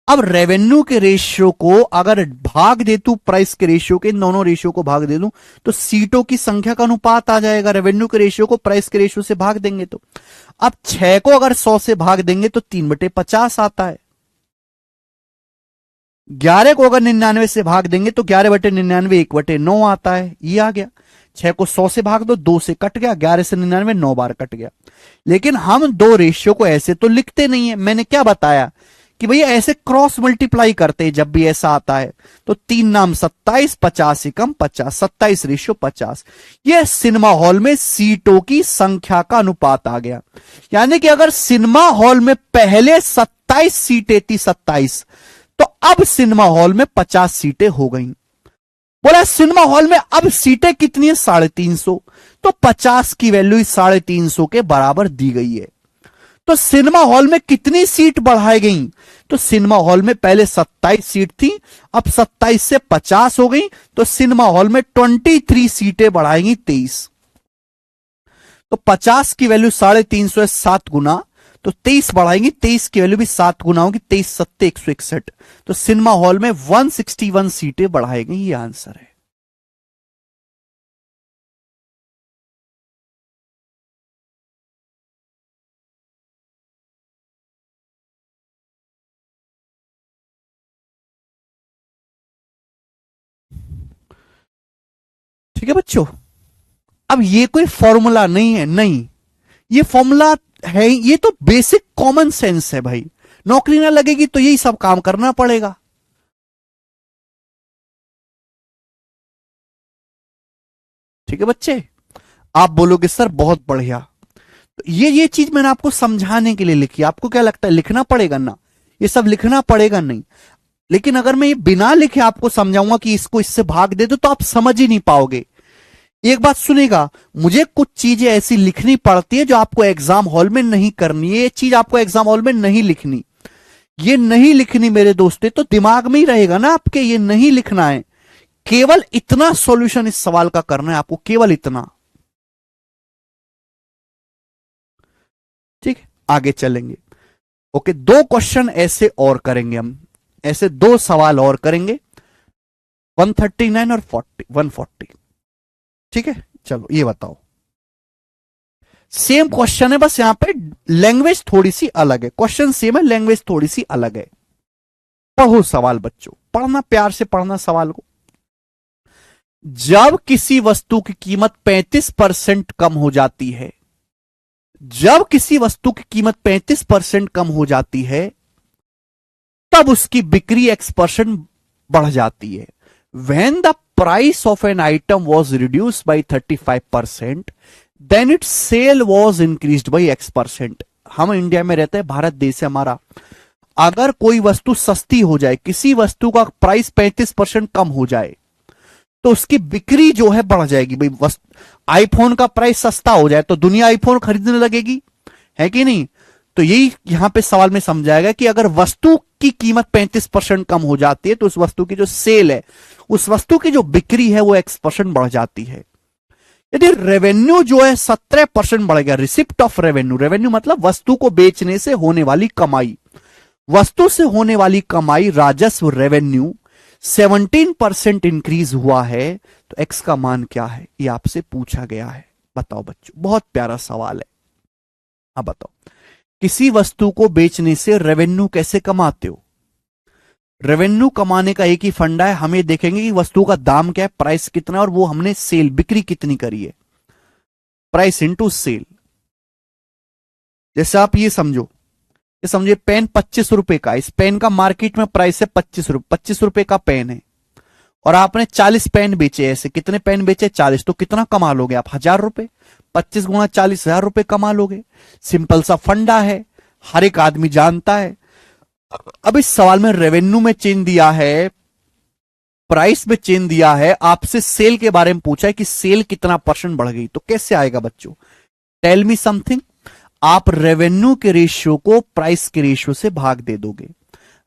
[SPEAKER 1] अब रेवेन्यू के रेशियो को अगर भाग दे तू प्राइस के रेशियो के, इन दोनों रेशियो को भाग दे दूं तो सीटों की संख्या का अनुपात आ जाएगा। रेवेन्यू के रेशियो को प्राइस के रेशियो से भाग देंगे तो अब 6 को अगर 100 से भाग देंगे तो 3/50 आता है। 11 को अगर 99 से भाग देंगे तो 11/99 1/9 आता है। ये आ गया। 6 को 100 से भाग दो, 2 से कट गया, 11 से 99 9 बार कट गया। लेकिन हम दो रेशियो को ऐसे तो लिखते नहीं है। मैंने क्या बताया कि भैया ऐसे क्रॉस मल्टीप्लाई करते हैं। जब भी ऐसा आता है तो 3 नाम 27, 50 से कम 50, 27:50। यह सिनेमा हॉल में सीटों की संख्या का अनुपात आ गया। यानी कि अगर सिनेमा हॉल में पहले 27 सीटें थी, 27, तो अब सिनेमा हॉल में 50 सीटें हो गई। बोला सिनेमा हॉल में अब सीटें कितनी है? 350। तो 50 की वैल्यू 350 के बराबर दी गई है। तो सिनेमा हॉल में कितनी सीट बढ़ाई गई? तो सिनेमा हॉल में पहले 27 सीट थी, अब 27 से 50 हो गई, तो सिनेमा हॉल में 23 सीटें बढ़ाई गई, 23। तो 50 की वैल्यू 350 है, 7 गुना, तो 23 बढ़ाएंगे, 23 की वैल्यू भी 7 गुना होगी, 23 सत्ते 161। तो सिनेमा हॉल में 161 सीटें बढ़ाई गई। ये आंसर है। ठीक है बच्चों, अब ये कोई फॉर्मूला नहीं है, नहीं, ये फॉर्मूला है, ये तो बेसिक कॉमन सेंस है भाई। नौकरी ना लगेगी तो यही सब काम करना पड़ेगा। ठीक है बच्चे, आप बोलोगे सर बहुत बढ़िया। तो ये चीज मैंने आपको समझाने के लिए लिखी। आपको क्या लगता है लिखना पड़ेगा ना? ये सब लिखना पड़ेगा नहीं। लेकिन अगर मैं ये बिना लिखे आपको समझाऊंगा कि इसको इससे भाग दे दो तो आप समझ ही नहीं पाओगे। एक बात सुनेगा, मुझे कुछ चीजें ऐसी लिखनी पड़ती है जो आपको एग्जाम हॉल में नहीं करनी है। ये चीज आपको एग्जाम हॉल में नहीं लिखनी, ये नहीं लिखनी मेरे दोस्त, तो दिमाग में ही रहेगा ना आपके, ये नहीं लिखना है। केवल इतना सॉल्यूशन इस सवाल का करना है आपको, केवल इतना। ठीक है, आगे चलेंगे। ओके, 2 क्वेश्चन ऐसे और करेंगे हम, ऐसे 2 सवाल और करेंगे, 139 और 140। ठीक है, चलो ये बताओ। सेम क्वेश्चन है, बस यहां पे लैंग्वेज थोड़ी सी अलग है। क्वेश्चन सेम है, लैंग्वेज थोड़ी सी अलग है। पढ़ो सवाल बच्चों, पढ़ना, प्यार से पढ़ना सवाल को। जब किसी वस्तु की कीमत 35% कम हो जाती है, जब किसी वस्तु की कीमत 35% कम हो जाती है, तब उसकी बिक्री X% बढ़ जाती है। When the price of an item was reduced by 35%, then its sale was increased by X%। हम इंडिया में रहते हैं, भारत देश है हमारा। अगर कोई वस्तु सस्ती हो जाए, किसी वस्तु का प्राइस 35% कम हो जाए, तो उसकी बिक्री जो है बढ़ जाएगी। भाई आईफोन का प्राइस सस्ता हो जाए तो दुनिया आईफोन खरीदने लगेगी, है कि नहीं? तो यही यहां पे सवाल में समझाएगा कि अगर वस्तु की कीमत 35% कम हो जाती है तो उस वस्तु की जो सेल है, उस वस्तु की जो बिक्री है वो X% बढ़ जाती है। यदि रेवेन्यू जो है 17% बढ़ गया, रिसिप्ट ऑफ रेवेन्यू, रेवेन्यू मतलब वस्तु को बेचने से होने वाली कमाई, वस्तु से होने वाली कमाई, राजस्व, रेवेन्यू 17% इंक्रीज हुआ है, तो एक्स का मान क्या है? ये आपसे पूछा गया है। बताओ बच्चों, बहुत प्यारा सवाल है। अब बताओ, किसी वस्तु को बेचने से रेवेन्यू कैसे कमाते हो? रेवेन्यू कमाने का एक ही फंडा है, हम ये देखेंगे कि वस्तु का दाम क्या है, प्राइस कितना है, और वो हमने सेल बिक्री कितनी करी है, प्राइस इनटू सेल। जैसे आप ये समझो, ये समझिए पेन 25 रुपए का, इस पेन का मार्केट में प्राइस है 25 रुपए, 25 रुपए का पेन है, और आपने 40 पेन बेचे, ऐसे कितने पेन बेचे, 40, तो कितना कमा लोगे आप, 1000 रुपए, 25 गुणा 40, 1000 रुपए कमा लोगे। सिंपल सा फंडा है, हर एक आदमी जानता है। अब इस सवाल में रेवेन्यू में चेंज दिया है, प्राइस में चेंज दिया है, आपसे सेल के बारे में पूछा है कि सेल कितना परसेंट बढ़ गई, तो कैसे आएगा बच्चों? Tell me something. आप रेवेन्यू के रेशियो को प्राइस के रेशियो से भाग दे दोगे,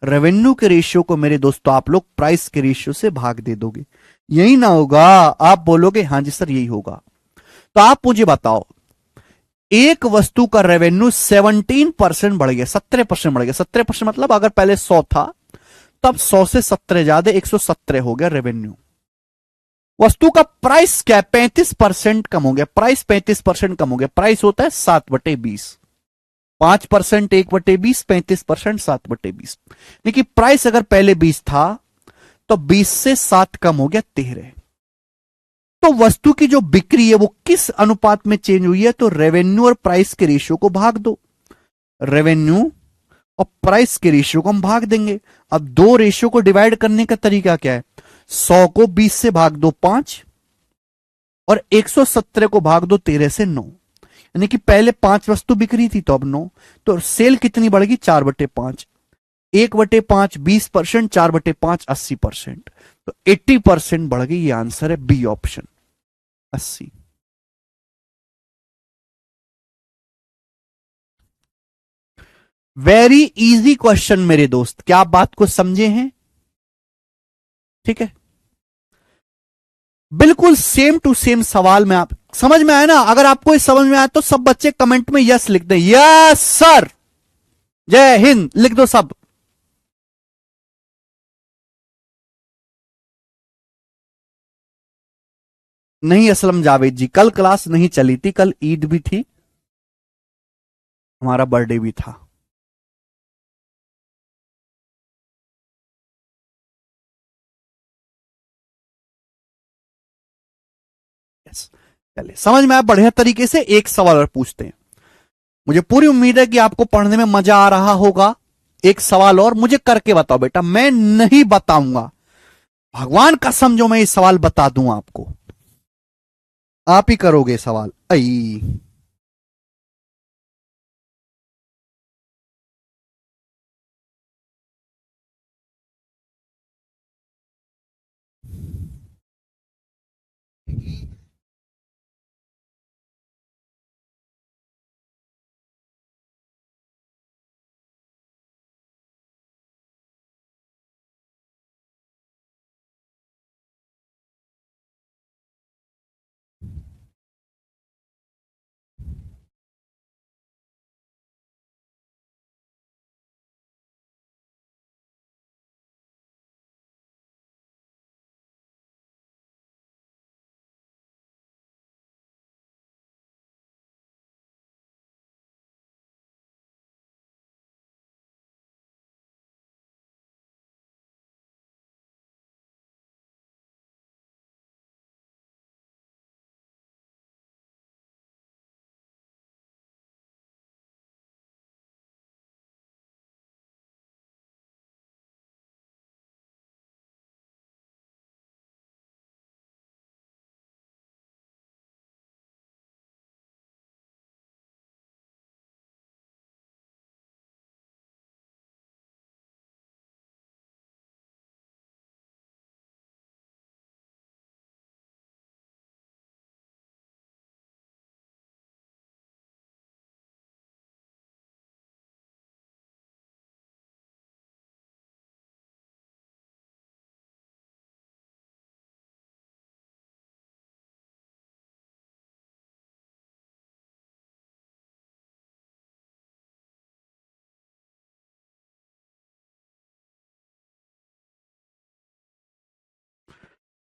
[SPEAKER 1] रेवेन्यू के रेशियो को मेरे दोस्तों आप लोग प्राइस के रेशियो से भाग दे दोगे, यही ना होगा? आप बोलोगे हाँ जी सर यही होगा। तो आप मुझे बताओ, एक वस्तु का रेवेन्यू 17% बढ़ गया, 17% बढ़ गया, 17% मतलब अगर पहले 100 था, तब 100 से 17 ज्यादा 117 हो गया रेवेन्यू। वस्तु का प्राइस क्या है, 35% कम हो गया, प्राइस 35% कम हो गया, प्राइस होता है 7/20, 5% 1/20, 35% 7/20। देखिए प्राइस अगर पहले 20 था, तो 20 से 7 कम हो गया 13। तो वस्तु की जो बिक्री है वो किस अनुपात में चेंज हुई है, तो रेवेन्यू और प्राइस के रेशियो को भाग दो, रेवेन्यू और प्राइस के रेशियो को हम भाग देंगे। अब दो रेशियो को डिवाइड करने का तरीका क्या है, 100 को 20 से भाग दो 5, और 117 को भाग दो 13 से 9, यानी कि पहले 5 वस्तु बिक रही थी तो अब 9, तो सेल कितनी बढ़ेगी, 4/5, 1/5 20%, 4/5 80%, तो 80% बढ़ गई। ये आंसर है B option, 80। Very easy question मेरे दोस्त, क्या आप बात को समझे हैं? ठीक है, बिल्कुल सेम टू सेम सवाल में आप समझ में आया ना? अगर आपको इस समझ में आया तो सब बच्चे कमेंट में यस लिख दें, यस सर, जय हिंद लिख दो सब। नहीं असलम जावेद जी, कल क्लास नहीं चली थी, कल ईद भी थी, हमारा बर्थडे भी था। यस, चलिए समझ में आया, बढ़िया तरीके से एक सवाल और पूछते हैं। मुझे पूरी उम्मीद है कि आपको पढ़ने में मजा आ रहा होगा। एक सवाल और मुझे करके बताओ बेटा, मैं नहीं बताऊंगा, भगवान कसम जो मैं ये सवाल बता दूं आपको, आप ही करोगे सवाल। आई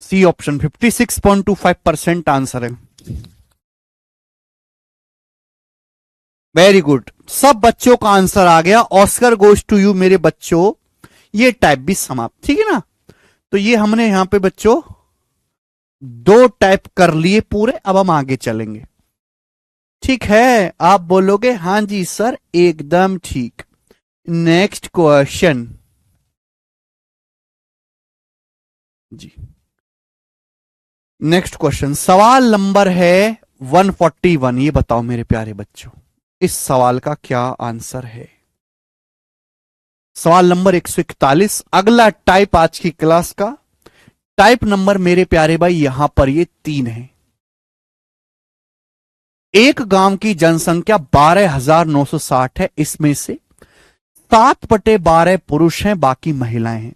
[SPEAKER 1] सी ऑप्शन 56.25% आंसर है। वेरी गुड, सब बच्चों का आंसर आ गया। ऑस्कर गोज टू यू मेरे बच्चों। ये टाइप भी समाप्त, ठीक है ना। तो ये हमने यहां पे बच्चों 2 टाइप कर लिए पूरे। अब हम आगे चलेंगे, ठीक है। आप बोलोगे हां जी सर, एकदम ठीक। नेक्स्ट क्वेश्चन जी। नेक्स्ट क्वेश्चन, सवाल नंबर है 141। ये बताओ मेरे प्यारे बच्चों, इस सवाल का क्या आंसर है। सवाल नंबर 141, अगला टाइप आज की क्लास का। टाइप नंबर मेरे प्यारे भाई यहां पर ये 3 है। एक गांव की जनसंख्या 12,960 है, इसमें से 7/12 पुरुष हैं, बाकी महिलाएं हैं।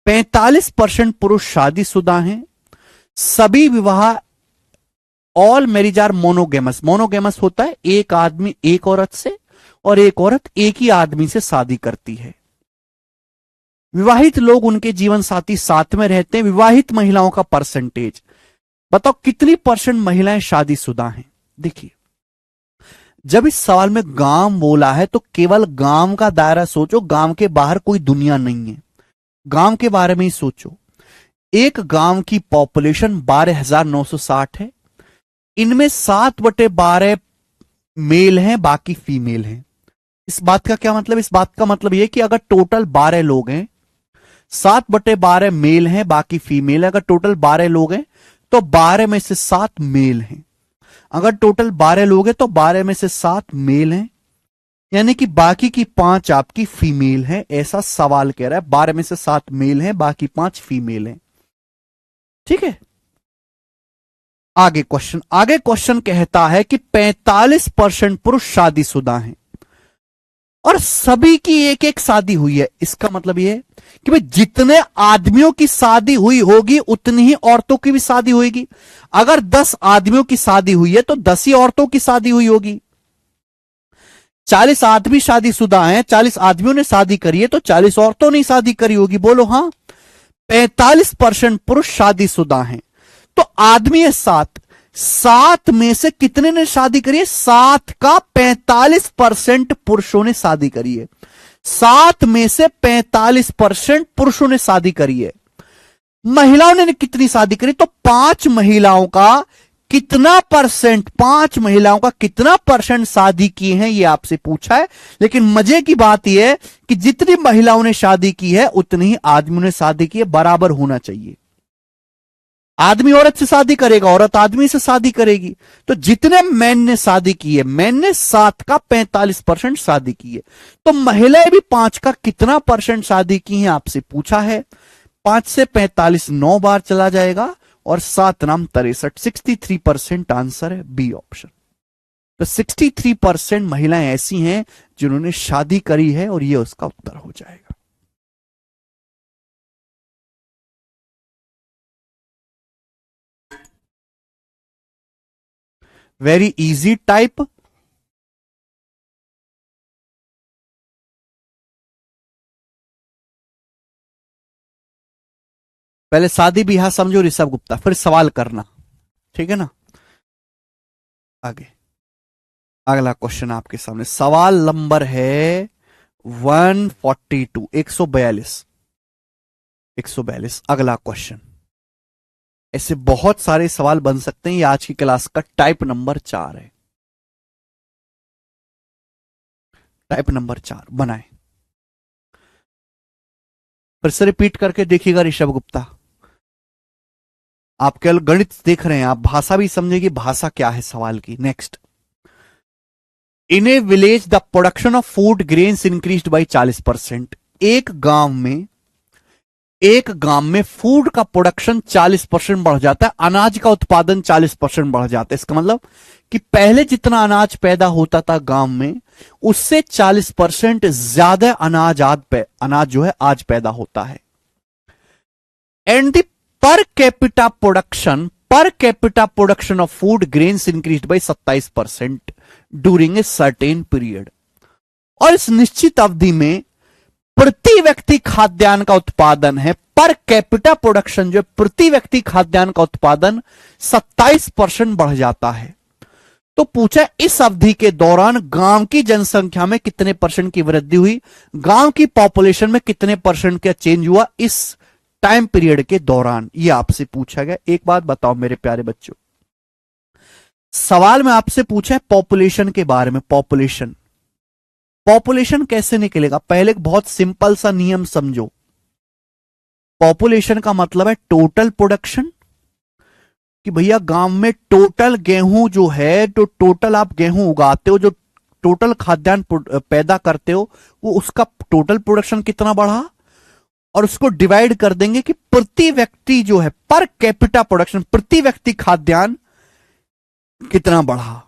[SPEAKER 1] 45% पुरुष शादीशुदा हैं। सभी विवाह, all marriage are monogamous. Monogamous होता है एक आदमी एक औरत से और एक औरत एक ही आदमी से शादी करती है। विवाहित लोग, उनके जीवन साथी साथ में रहते हैं। विवाहित महिलाओं का परसेंटेज बताओ, कितनी % महिलाएं शादीशुदा हैं। देखिए, जब इस सवाल में गांव बोला है तो केवल गांव का दायरा सोचो, गांव के बाहर कोई दुनिया नहीं है, गांव के बारे में ही सोचो। एक गांव की पॉपुलेशन 12,960 है, इनमें 7/12 मेल हैं, बाकी फीमेल हैं। इस बात का क्या मतलब, इस बात का मतलब यह कि अगर टोटल 12 लोग हैं, 7/12 मेल हैं, बाकी फीमेल है। अगर टोटल 12 लोग हैं तो 12 में से 7 मेल हैं। अगर टोटल 12 लोग हैं तो 12 में से 7 मेल हैं, यानी कि बाकी की 5 आपकी फीमेल हैं। ऐसा सवाल कह रहा है, 12 में से 7 मेल हैं, बाकी 5 फीमेल हैं, ठीक है। आगे क्वेश्चन कहता है कि 45% पुरुष शादीशुदा हैं और सभी की एक एक शादी हुई है। इसका मतलब यह है कि भाई जितने आदमियों की शादी हुई होगी उतनी ही औरतों की भी शादी होगी। अगर 10 आदमियों की शादी हुई है तो 10 ही औरतों की शादी हुई होगी। 40 आदमी शादीशुदा हैं, 40 आदमियों ने शादी करी है तो 40 औरतों ने शादी करी होगी। बोलो हाँ। 45% पुरुष शादीशुदा हैं, तो आदमी है 7, 7 में से कितने ने शादी करी है, 7 का 45% पुरुषों ने शादी करी है। 7 में से 45% पुरुषों ने शादी करी है। महिलाओं ने कितनी शादी करी, तो 5 महिलाओं का कितना परसेंट, 5 महिलाओं का कितना % शादी की है, यह आपसे पूछा है। लेकिन मजे की बात यह है कि जितनी महिलाओं ने शादी की है उतनी ही आदमियों ने शादी की है, बराबर होना चाहिए। आदमी औरत से शादी करेगा, औरत आदमी से शादी करेगी। तो जितने मैन ने शादी की है, मैन ने 7 का 45% शादी की है, तो महिलाएं भी 5 का कितना % शादी की हैं आपसे पूछा है। 5 से 45 9 बार चला जाएगा और 7 नाम 63, 63% आंसर है बी ऑप्शन। तो 63% महिलाएं ऐसी हैं जिन्होंने शादी करी है और यह उसका उत्तर हो जाएगा। Very easy type. पहले शादी ब्याह समझो ऋषभ गुप्ता, फिर सवाल करना, ठीक है ना। आगे अगला क्वेश्चन आपके सामने, सवाल नंबर है 142, 142। अगला क्वेश्चन, ऐसे बहुत सारे सवाल बन सकते हैं। ये आज की क्लास का टाइप नंबर 4 है। टाइप नंबर 4 बनाए, फिर से रिपीट करके देखिएगा ऋषभ गुप्ता। आप केवल गणित देख रहे हैं, आप भाषा भी समझेगी, भाषा क्या है सवाल की। Next, in A village the production of food grains increased by 40%। एक गांव में फूड का प्रोडक्शन 40% बढ़ जाता है, अनाज का उत्पादन 40% बढ़ जाता है। इसका मतलब कि पहले जितना अनाज पैदा होता था गांव में, उससे 40% ज्यादा अनाज जो है आज पैदा होता है। And the per capita production of food grains increased by 27% during a certain period. और इस निश्चित अवधि में प्रति व्यक्ति खाद्यान्न का उत्पादन है, पर कैपिटा प्रोडक्शन जो प्रति व्यक्ति खाद्यान्न का उत्पादन 27% बढ़ जाता है। तो पूछा इस अवधि के दौरान गांव की जनसंख्या में कितने परसेंट की वृद्धि हुई, गांव की पॉपुलेशन में कितने परसेंट का चेंज हुआ इस टाइम पीरियड के दौरान, ये आपसे पूछा गया। एक बात बताओ मेरे प्यारे बच्चों, सवाल में आपसे पूछा है पॉपुलेशन के बारे में। पॉपुलेशन पॉपुलेशन कैसे निकलेगा? पहले एक बहुत सिंपल सा नियम समझो। पॉपुलेशन का मतलब है टोटल प्रोडक्शन, कि भैया गांव में टोटल गेहूं जो है, तो टोटल आप गेहूं उगाते हो, जो टोटल खाद्यान्न पैदा करते हो, वो उसका टोटल प्रोडक्शन कितना बढ़ा, और उसको डिवाइड कर देंगे कि प्रति व्यक्ति जो है पर कैपिटा प्रोडक्शन, प्रति व्यक्ति खाद्यान्न कितना बढ़ा।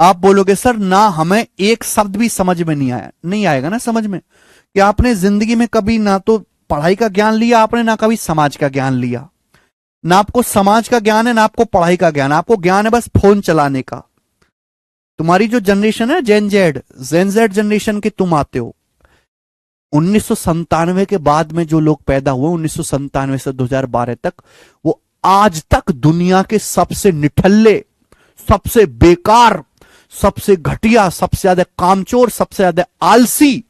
[SPEAKER 1] आप बोलोगे सर ना हमें एक शब्द भी समझ में नहीं आया। नहीं आएगा ना समझ में, कि आपने जिंदगी में कभी ना तो पढ़ाई का ज्ञान लिया आपने, ना कभी समाज का ज्ञान लिया। ना आपको समाज का ज्ञान है, ना आपको पढ़ाई का ज्ञान, आपको ज्ञान है बस फोन चलाने का। तुम्हारी जो जनरेशन है जेन जेड जनरेशन के तुम आते हो। 1997 के बाद में जो लोग पैदा हुए 1997 से 2012 तक, वो आज तक दुनिया के सबसे निठल्ले, सबसे बेकार, सबसे घटिया, सबसे ज्यादा कामचोर, सबसे ज्यादा आलसी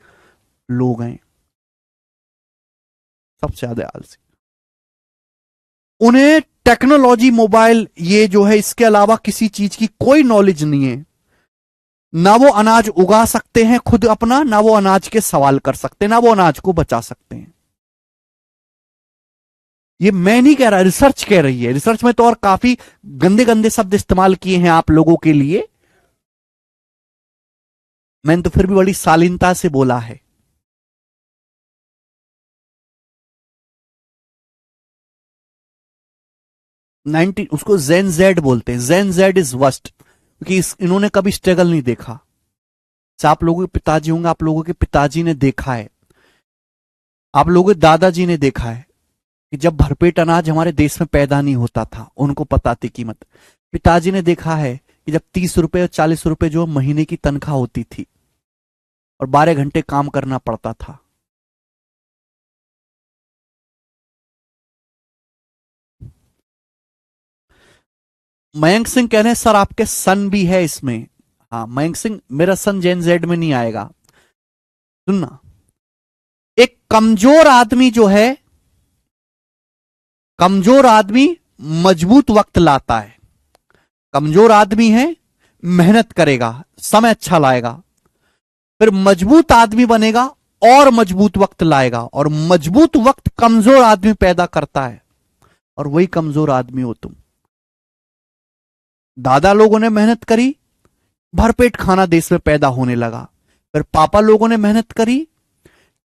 [SPEAKER 1] लोग हैं। सबसे ज्यादा आलसी। उन्हें टेक्नोलॉजी, मोबाइल, ये जो है इसके अलावा किसी चीज की कोई नॉलेज नहीं है। ना वो अनाज उगा सकते हैं खुद अपना, ना वो अनाज के सवाल कर सकते हैं, ना वो अनाज को बचा सकते हैं। ये मैं नहीं कह रहा, रिसर्च कह रही है। रिसर्च में तो और काफी गंदे गंदे शब्द इस्तेमाल किए हैं आप लोगों के लिए, मैंने तो फिर भी बड़ी शालीनता से बोला है। उसको जेन जेड बोलते हैं। जेन जेड इज वर्स्ट, क्योंकि इन्होंने कभी स्ट्रगल नहीं देखा। आप लोगों के पिताजी होंगे, आप लोगों के पिताजी ने देखा है, आप लोगों के दादाजी ने देखा है कि जब भरपेट अनाज हमारे देश में पैदा नहीं होता था, उनको पता थी कीमत। पिताजी ने देखा है कि जब 30 रुपए और 40 रुपए जो महीने की तनख्वाह होती थी और 12 घंटे काम करना पड़ता था, मयंक सिंह कह रहे हैं सर आपके सन भी है इसमें। हाँ मयंक सिंह, मेरा सन जेन जेड में नहीं आएगा। सुनना, एक कमजोर आदमी जो है, कमजोर आदमी मजबूत वक्त लाता है। कमजोर आदमी है, मेहनत करेगा, समय अच्छा लाएगा, फिर मजबूत आदमी बनेगा और मजबूत वक्त लाएगा, और मजबूत वक्त कमजोर आदमी पैदा करता है, और वही कमजोर आदमी हो तुम। दादा लोगों ने मेहनत करी, भरपेट खाना देश में पैदा होने लगा। फिर पापा लोगों ने मेहनत करी,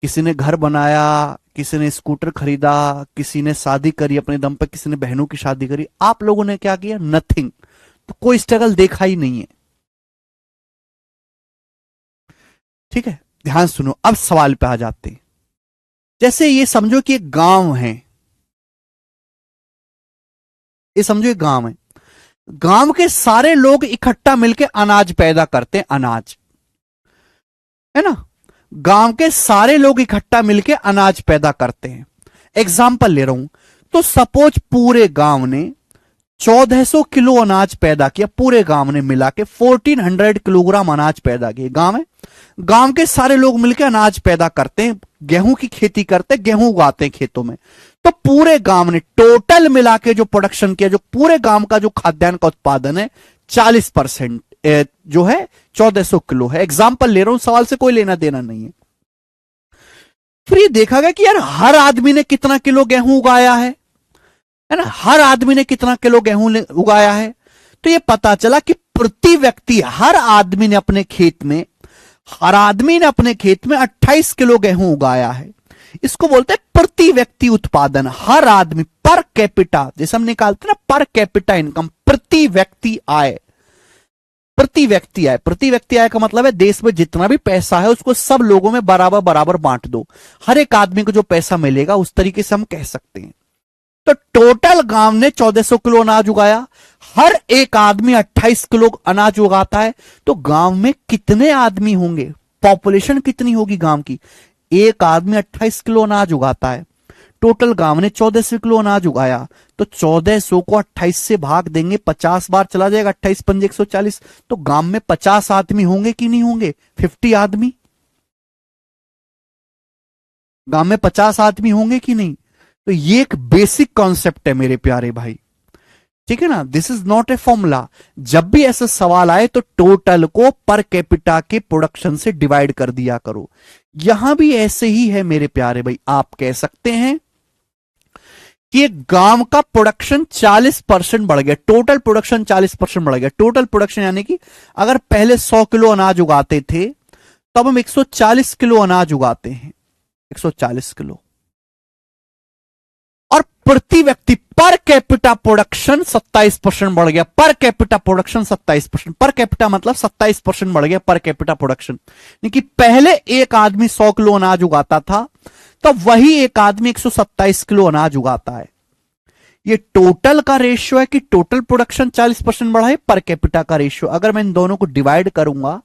[SPEAKER 1] किसी ने घर बनाया, किसी ने स्कूटर खरीदा, किसी ने शादी करी अपने दम पर, किसी ने बहनों की शादी करी। आप लोगों ने क्या किया? नथिंग। तो कोई स्ट्रगल देखा ही नहीं है। ठीक है, ध्यान सुनो, अब सवाल पे आ जाते हैं। जैसे ये समझो कि एक गांव है, ये समझो एक गांव है, गांव के सारे लोग इकट्ठा मिलकर अनाज पैदा करते हैं, अनाज है ना। गांव के सारे लोग इकट्ठा मिलकर अनाज पैदा करते हैं। एग्जाम्पल ले रहा हूं, तो सपोज पूरे गांव ने 1400 किलो अनाज पैदा किया, पूरे गांव ने मिला के 1400 किलोग्राम अनाज पैदा किया। गांव है, गांव के सारे लोग मिलकर अनाज पैदा करते हैं, गेहूं की खेती करते हैं, गेहूं उगाते हैं खेतों में। तो पूरे गांव ने टोटल मिला के जो प्रोडक्शन किया, जो पूरे गांव का जो खाद्यान्न का उत्पादन है 40% जो है 1400 किलो है। एग्जाम्पल ले रहा हूं, सवाल से कोई लेना देना नहीं है। फिर ये देखा गया कि यार हर आदमी ने कितना किलो गेहूं उगाया है ना, हर आदमी ने कितना किलो गेहूं उगाया है। तो ये पता चला कि प्रति व्यक्ति, हर आदमी ने अपने खेत में, हर आदमी ने अपने खेत में 28 किलो गेहूं उगाया है। इसको बोलते हैं प्रति व्यक्ति उत्पादन। हर आदमी पर कैपिटा, जैसे हम निकालते हैं ना पर कैपिटा इनकम, प्रति व्यक्ति आय, प्रति व्यक्ति आय। प्रति व्यक्ति आय का मतलब है देश में जितना भी पैसा है उसको सब लोगों में बराबर बराबर बांट दो, हर एक आदमी को जो पैसा मिलेगा, उस तरीके से हम कह सकते हैं। तो टोटल गांव ने 1400 किलो अनाज उगाया, हर एक आदमी 28 किलो अनाज उगाता है। तो गांव में कितने आदमी होंगे, पॉपुलेशन कितनी होगी गांव की? एक आदमी 28 किलो अनाज उगाता है, टोटल गांव ने 1400 किलो अनाज उगाया, तो 1400 को 28 से भाग देंगे, 50 बार चला जाएगा, 28 पंजे 140, तो गांव में 50 आदमी होंगे कि नहीं होंगे? 50 आदमी, गांव में 50 आदमी होंगे कि नहीं? तो ये एक बेसिक कॉन्सेप्ट है मेरे प्यारे भाई, ठीक है ना। This is not a formula. जब भी ऐसा सवाल आए तो टोटल को पर कैपिटा के प्रोडक्शन से डिवाइड कर दिया करो। यहां भी ऐसे ही है मेरे प्यारे भाई। आप कह सकते हैं कि एक गांव का प्रोडक्शन 40% बढ़ गया, टोटल प्रोडक्शन 40% बढ़ गया। टोटल प्रोडक्शन यानी कि अगर पहले 100 किलो अनाज उगाते थे, तब हम 140 किलो अनाज उगाते हैं, 140 किलो। और प्रति व्यक्ति पर कैपिटा प्रोडक्शन 27% बढ़ गया। Per capita production 27%, per capita मतलब 27% बढ़ गया पर कैपिटा प्रोडक्शन। यानी कि पहले एक आदमी 100 किलो अनाज उगाता था, तो वही एक आदमी 127 किलो अनाज उगाता है। ये टोटल का रेशियो है कि टोटल प्रोडक्शन 40% बढ़ा है, पर कैपिटा का रेशियो। अगर मैं इन दोनों को डिवाइड करूंगा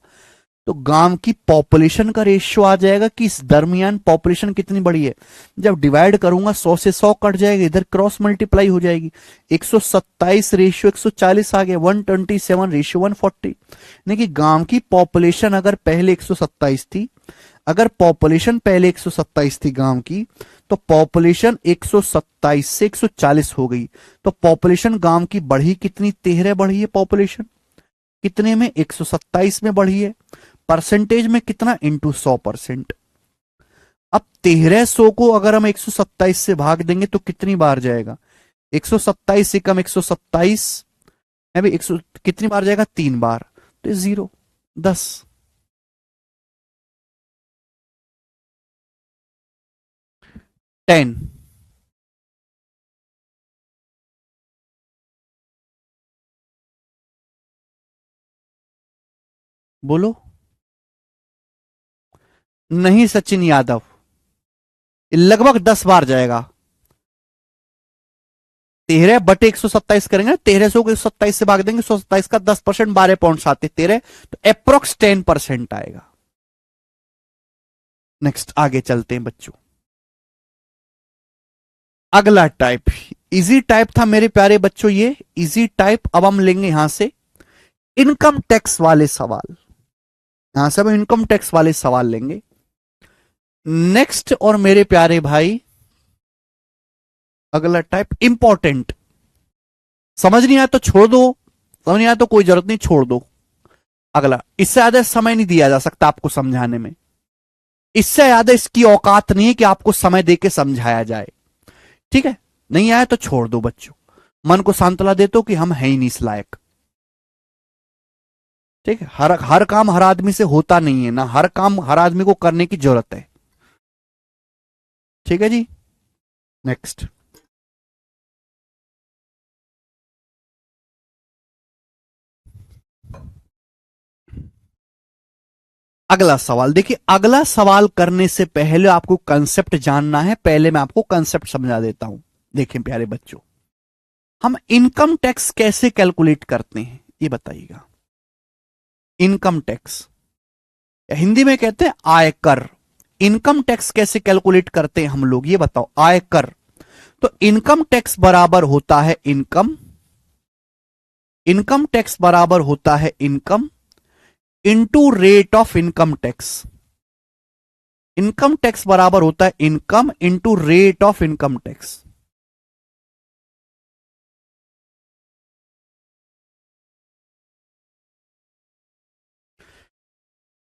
[SPEAKER 1] तो गांव की पॉपुलेशन का रेशियो आ जाएगा कि इस दरमियान पॉपुलेशन कितनी बड़ी है। जब डिवाइड करूंगा 100 से 100 कट जाएगा, इधर क्रॉस मल्टीप्लाई हो जाएगी, 127 रेशियो 140 आ गया, 127 रेशियो 140। यानी कि गांव की पॉपुलेशन अगर पहले 127 थी, अगर पॉपुलेशन पहले 127 थी गांव की, तो पॉपुलेशन 127 से 140 हो गई। तो पॉपुलेशन गांव की बढ़ी कितनी? 13 बढ़ी है पॉपुलेशन। कितने में? 127 में बढ़ी है। परसेंटेज में कितना? इंटू 100%। अब 1300 को अगर हम 127 से भाग देंगे तो कितनी बार जाएगा? 127 से कम 127 अभी 100 कितनी बार जाएगा? 3 बार। तो 0 10। टेन। बोलो। नहीं सचिन यादव, लगभग 10 बार जाएगा। 13 बटे 127 करेंगे, 1300 को 127 से भाग देंगे, 127 का 10%, 12.7 13, तो अप्रोक्स 10% आएगा। नेक्स्ट आगे चलते हैं बच्चों। अगला टाइप इजी टाइप था मेरे प्यारे बच्चों, ये इजी टाइप। अब हम लेंगे यहां से इनकम टैक्स वाले सवाल, यहां से हम इनकम टैक्स वाले सवाल लेंगे नेक्स्ट। और मेरे प्यारे भाई अगला टाइप इंपॉर्टेंट, समझ नहीं आया तो छोड़ दो, समझ नहीं आया तो कोई जरूरत नहीं, छोड़ दो। अगला, इससे ज्यादा समय नहीं दिया जा सकता आपको समझाने में, इससे ज्यादा इसकी औकात नहीं है कि आपको समय देके समझाया जाए, ठीक है। नहीं आया तो छोड़ दो बच्चों, मन को सांत्वना देते हो कि हम है ही नहीं इस लायक, ठीक है। हर काम हर आदमी से होता नहीं है ना, हर काम हर आदमी को करने की जरूरत है, ठीक है जी। नेक्स्ट अगला सवाल देखिए। अगला सवाल करने से पहले आपको कंसेप्ट जानना है, पहले मैं आपको कंसेप्ट समझा देता हूं। देखिए प्यारे बच्चों, हम इनकम टैक्स कैसे कैलकुलेट करते हैं ये बताइएगा। इनकम टैक्स हिंदी में कहते हैं आयकर। इनकम टैक्स कैसे कैलकुलेट करते हैं हम लोग ये बताओ। आयकर, तो इनकम टैक्स बराबर होता है इनकम, इनकम टैक्स बराबर होता है income into rate of income tax. Income tax बराबर होता है income into rate of income tax.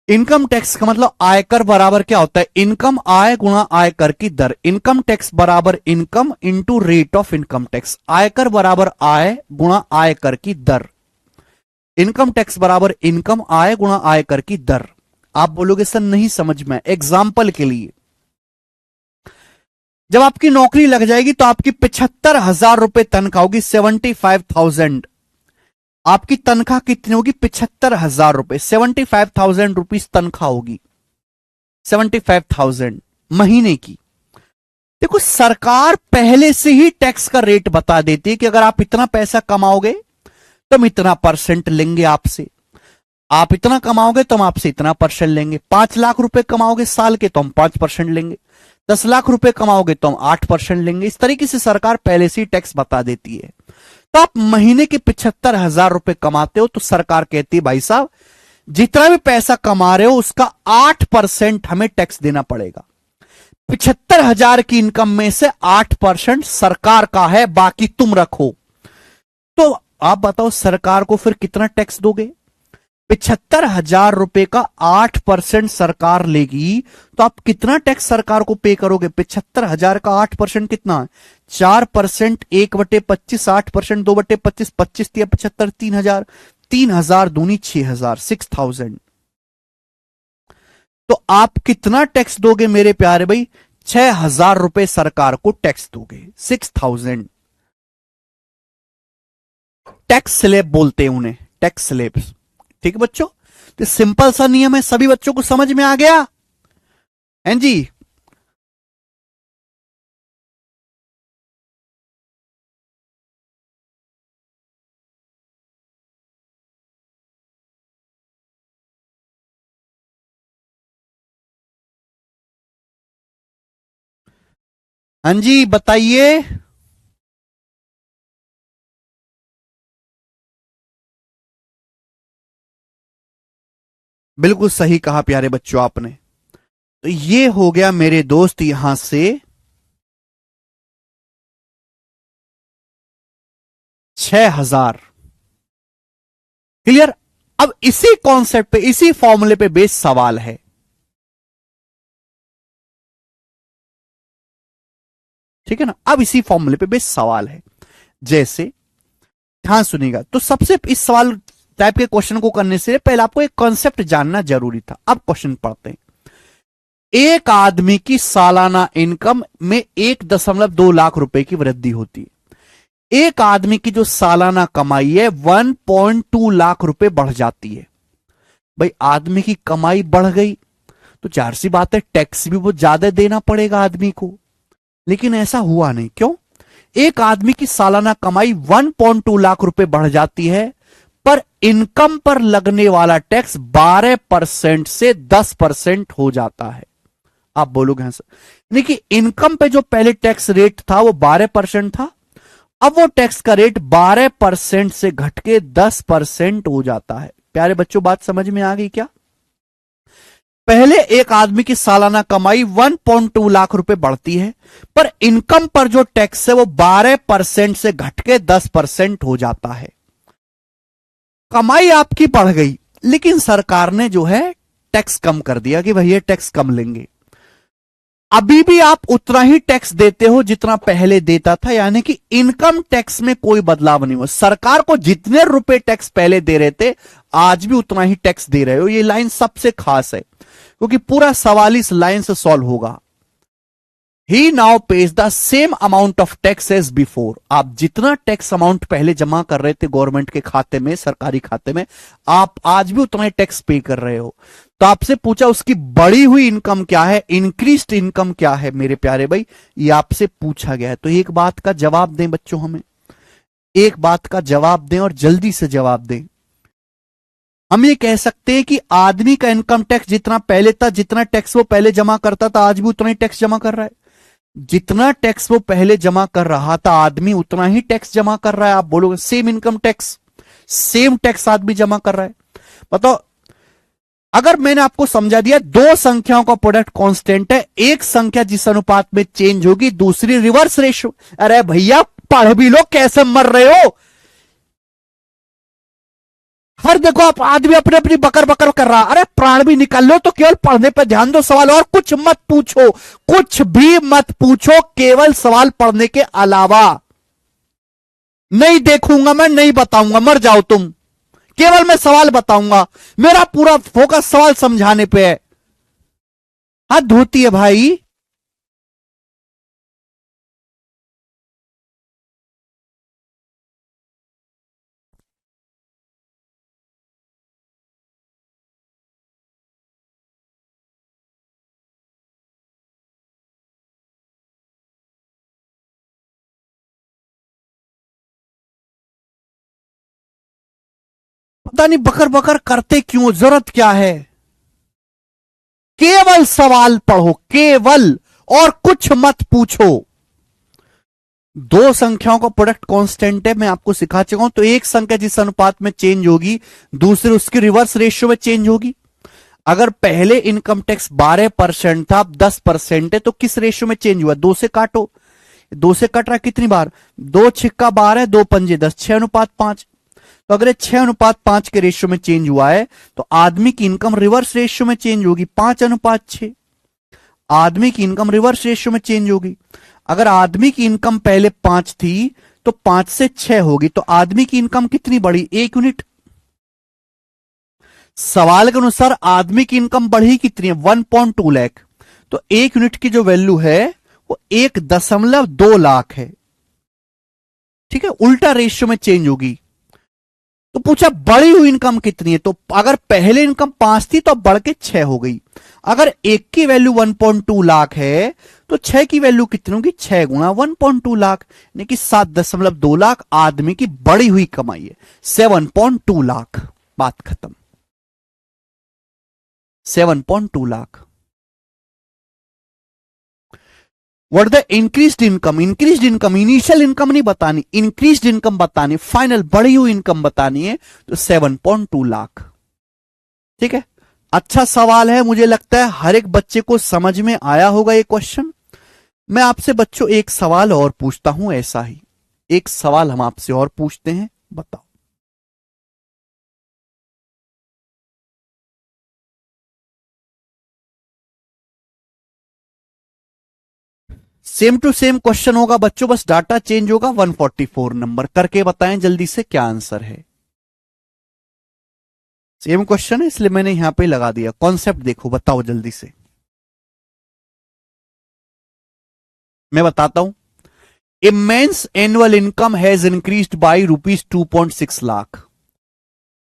[SPEAKER 1] Income tax का मतलब आयकर बराबर क्या होता है? इनकम आय गुणा आयकर की दर। इनकम टैक्स बराबर income into rate of income tax. आयकर बराबर आय गुणा आयकर की दर। इनकम टैक्स बराबर इनकम आय गुणा आयकर की दर। आप बोलोगे सर नहीं समझ में। एग्जाम्पल के लिए, जब आपकी नौकरी लग जाएगी तो आपकी 75,000 रुपए तनख्वाह होगी, 75,000। आपकी तनख्वाह कितनी होगी? 75,000 रुपए, 75,000 रुपीज तनख्वाह होगी, 75,000 महीने की। देखो सरकार पहले से ही टैक्स का रेट बता देती है कि अगर आप इतना पैसा कमाओगे तो हम इतना परसेंट लेंगे आपसे। आप इतना कमाओगे तो हम आपसे इतना परसेंट लेंगे, 5 लाख रुपए कमाओगे साल के तो हम 5% लेंगे, 10 लाख रुपए कमाओगे तो हम 8% लेंगे। इस तरीके से सरकार पहले से ही टैक्स बता देती है। तो आप महीने के 75,000 रुपए कमाते हो तो सरकार कहती है भाई साहब जितना भी पैसा कमा रहे हो उसका 8% हमें टैक्स देना पड़ेगा। 75,000 की इनकम में से 8% सरकार का है, बाकी तुम रखो। तो आप बताओ सरकार को फिर कितना टैक्स दोगे? 75,000 रुपए का 8% सरकार लेगी तो आप कितना टैक्स सरकार को पे करोगे? 75,000 का 8% कितना है? 4%, 1/25, 8%, 2/25, 25 या 75, 3,000, 3,000 दूनी 6,000, 6,000। तो आप कितना टैक्स दोगे मेरे प्यारे भाई? 6,000 रुपए सरकार को टैक्स दोगे, 6,000। टैक्स स्लैब बोलते हैं उन्हें, टैक्स स्लैब। ठीक है बच्चों, तो सिंपल सा नियम है, सभी बच्चों को समझ में आ गया? हैं जी? हाँ जी बताइए। बिल्कुल सही कहा प्यारे बच्चों आपने। तो ये हो गया मेरे दोस्त यहां से 6,000। क्लियर? अब इसी कॉन्सेप्ट पे, इसी फॉर्मूले पे बेस सवाल है। ठीक है ना? अब इसी फॉर्मूले पे बेस सवाल है। जैसे, ध्यान सुनिएगा, तो सबसे इस सवाल टाइप के क्वेश्चन को करने से पहले आपको एक कॉन्सेप्ट जानना जरूरी था। अब क्वेश्चन पढ़ते हैं। एक आदमी की सालाना इनकम में 1.2 लाख रुपए की वृद्धि होती है। एक आदमी की जो सालाना कमाई है 1.2 लाख रुपए बढ़ जाती है। भाई आदमी की कमाई बढ़ गई तो जाहिर सी बात है टैक्स भी बहुत ज्यादा देना पड़ेगा आदमी को। लेकिन ऐसा हुआ नहीं, क्यों? एक आदमी की सालाना कमाई 1.2 लाख रुपए बढ़ जाती है, पर इनकम पर लगने वाला टैक्स 12% से 10% हो जाता है। आप बोलोगे हाँ सर, यानी कि इनकम पे जो पहले टैक्स रेट था वो 12% था, अब वो टैक्स का रेट 12% से घट के 10% हो जाता है। प्यारे बच्चों बात समझ में आ गई क्या? पहले एक आदमी की सालाना कमाई 1.2 लाख रुपए बढ़ती है, पर इनकम पर जो टैक्स है वो 12% से घट के 10% हो जाता है। कमाई आपकी बढ़ गई, लेकिन सरकार ने जो है टैक्स कम कर दिया कि भैया टैक्स कम लेंगे। अभी भी आप उतना ही टैक्स देते हो जितना पहले देता था, यानी कि इनकम टैक्स में कोई बदलाव नहीं हुआ। सरकार को जितने रुपए टैक्स पहले दे रहे थे आज भी उतना ही टैक्स दे रहे हो। ये लाइन सबसे खास है क्योंकि पूरा सवाल इस लाइन से सॉल्व होगा। He now pays the same amount of tax as before. आप जितना टैक्स अमाउंट पहले जमा कर रहे थे गवर्नमेंट के खाते में, सरकारी खाते में, आप आज भी उतना ही टैक्स पे कर रहे हो। तो आपसे पूछा उसकी बढ़ी हुई इनकम क्या है, इंक्रीज्ड इनकम क्या है मेरे प्यारे भाई, ये आपसे पूछा गया है। तो एक बात का जवाब दें बच्चों, हमें एक बात का जवाब दें और जल्दी से जवाब दें। हम ये कह सकते हैं कि आदमी का इनकम टैक्स जितना पहले था, जितना टैक्स वो पहले जमा करता था आज भी उतना ही टैक्स जमा कर रहा है। जितना टैक्स वो पहले जमा कर रहा था आदमी उतना ही टैक्स जमा कर रहा है। आप बोलोगे same income tax, same tax आदमी जमा कर रहा है। बताओ, अगर मैंने आपको समझा दिया दो संख्याओं का प्रोडक्ट कांस्टेंट है, एक संख्या जिस अनुपात में चेंज होगी दूसरी रिवर्स रेशियो। अरे भैया पढ़ भी लो, कैसे मर रहे हो? हर देखो आप आदमी अपने अपनी बकर बकर कर रहा। अरे प्राण भी निकाल लो तो केवल पढ़ने पर ध्यान दो, सवाल और कुछ मत पूछो, कुछ भी मत पूछो, केवल सवाल पढ़ने के अलावा। नहीं देखूंगा मैं, नहीं बताऊंगा, मर जाओ तुम। केवल मैं सवाल बताऊंगा, मेरा पूरा फोकस सवाल समझाने पे है। हाथ धोती है भाई। पता नहीं बकर बकर करते क्यों, जरूरत क्या है? केवल सवाल पढ़ो, केवल, और कुछ मत पूछो। दो संख्याओं का प्रोडक्ट कांस्टेंट है, मैं आपको सिखा चुका हूं। तो एक संख्या जिस अनुपात में चेंज होगी, दूसरी उसकी रिवर्स रेशियो में चेंज होगी। अगर पहले इनकम टैक्स 12% था, अब 10% है, तो किस रेशियो में चेंज हुआ? 2 से काटो, 2 से कट रहा है कितनी बार? 2 छिक्का 12, 2 पंजे 10, 6:5। तो अगर 6:5 के रेशियो में चेंज हुआ है, तो आदमी की इनकम रिवर्स रेशियो में चेंज होगी, 5:6। आदमी की इनकम रिवर्स रेशियो में चेंज होगी। अगर आदमी की इनकम पहले 5 थी, तो 5 से 6 होगी, तो आदमी की इनकम कितनी बढ़ी? 1 यूनिट। सवाल के अनुसार आदमी की इनकम बढ़ी कितनी है? 1.2 लाख। तो 1 यूनिट की जो वैल्यू है वो 1.2 लाख है। ठीक है, उल्टा रेशियो में चेंज होगी। तो पूछा बढ़ी हुई इनकम कितनी है, तो अगर पहले इनकम 5 थी तो अब बढ़ के 6 हो गई। अगर 1 की वैल्यू 1.2 लाख है, तो 6 की वैल्यू कितनी होगी? 6 गुणा 1.2 लाख, यानी कि 7.2 लाख आदमी की बढ़ी हुई कमाई है। 7.2 लाख, बात खत्म। 7.2 lakh. What the increased income? Increased income, initial income नहीं बतानी, इंक्रीज्ड इनकम बतानी, फाइनल बढ़ी हुई इनकम बतानी है, तो 7.2 लाख। ठीक है, अच्छा सवाल है, मुझे लगता है हर एक बच्चे को समझ में आया होगा ये क्वेश्चन। मैं आपसे बच्चों एक सवाल और पूछता हूं, ऐसा ही एक सवाल हम आपसे और पूछते हैं, बताओ। सेम टू सेम क्वेश्चन होगा बच्चों, बस डाटा चेंज होगा। 144 नंबर करके बताएं जल्दी से क्या आंसर है। सेम क्वेश्चन है इसलिए मैंने यहां पे लगा दिया। कॉन्सेप्ट देखो, बताओ जल्दी से। मैं बताता हूं। Immense annual income has increased by ₹2.6 lakh,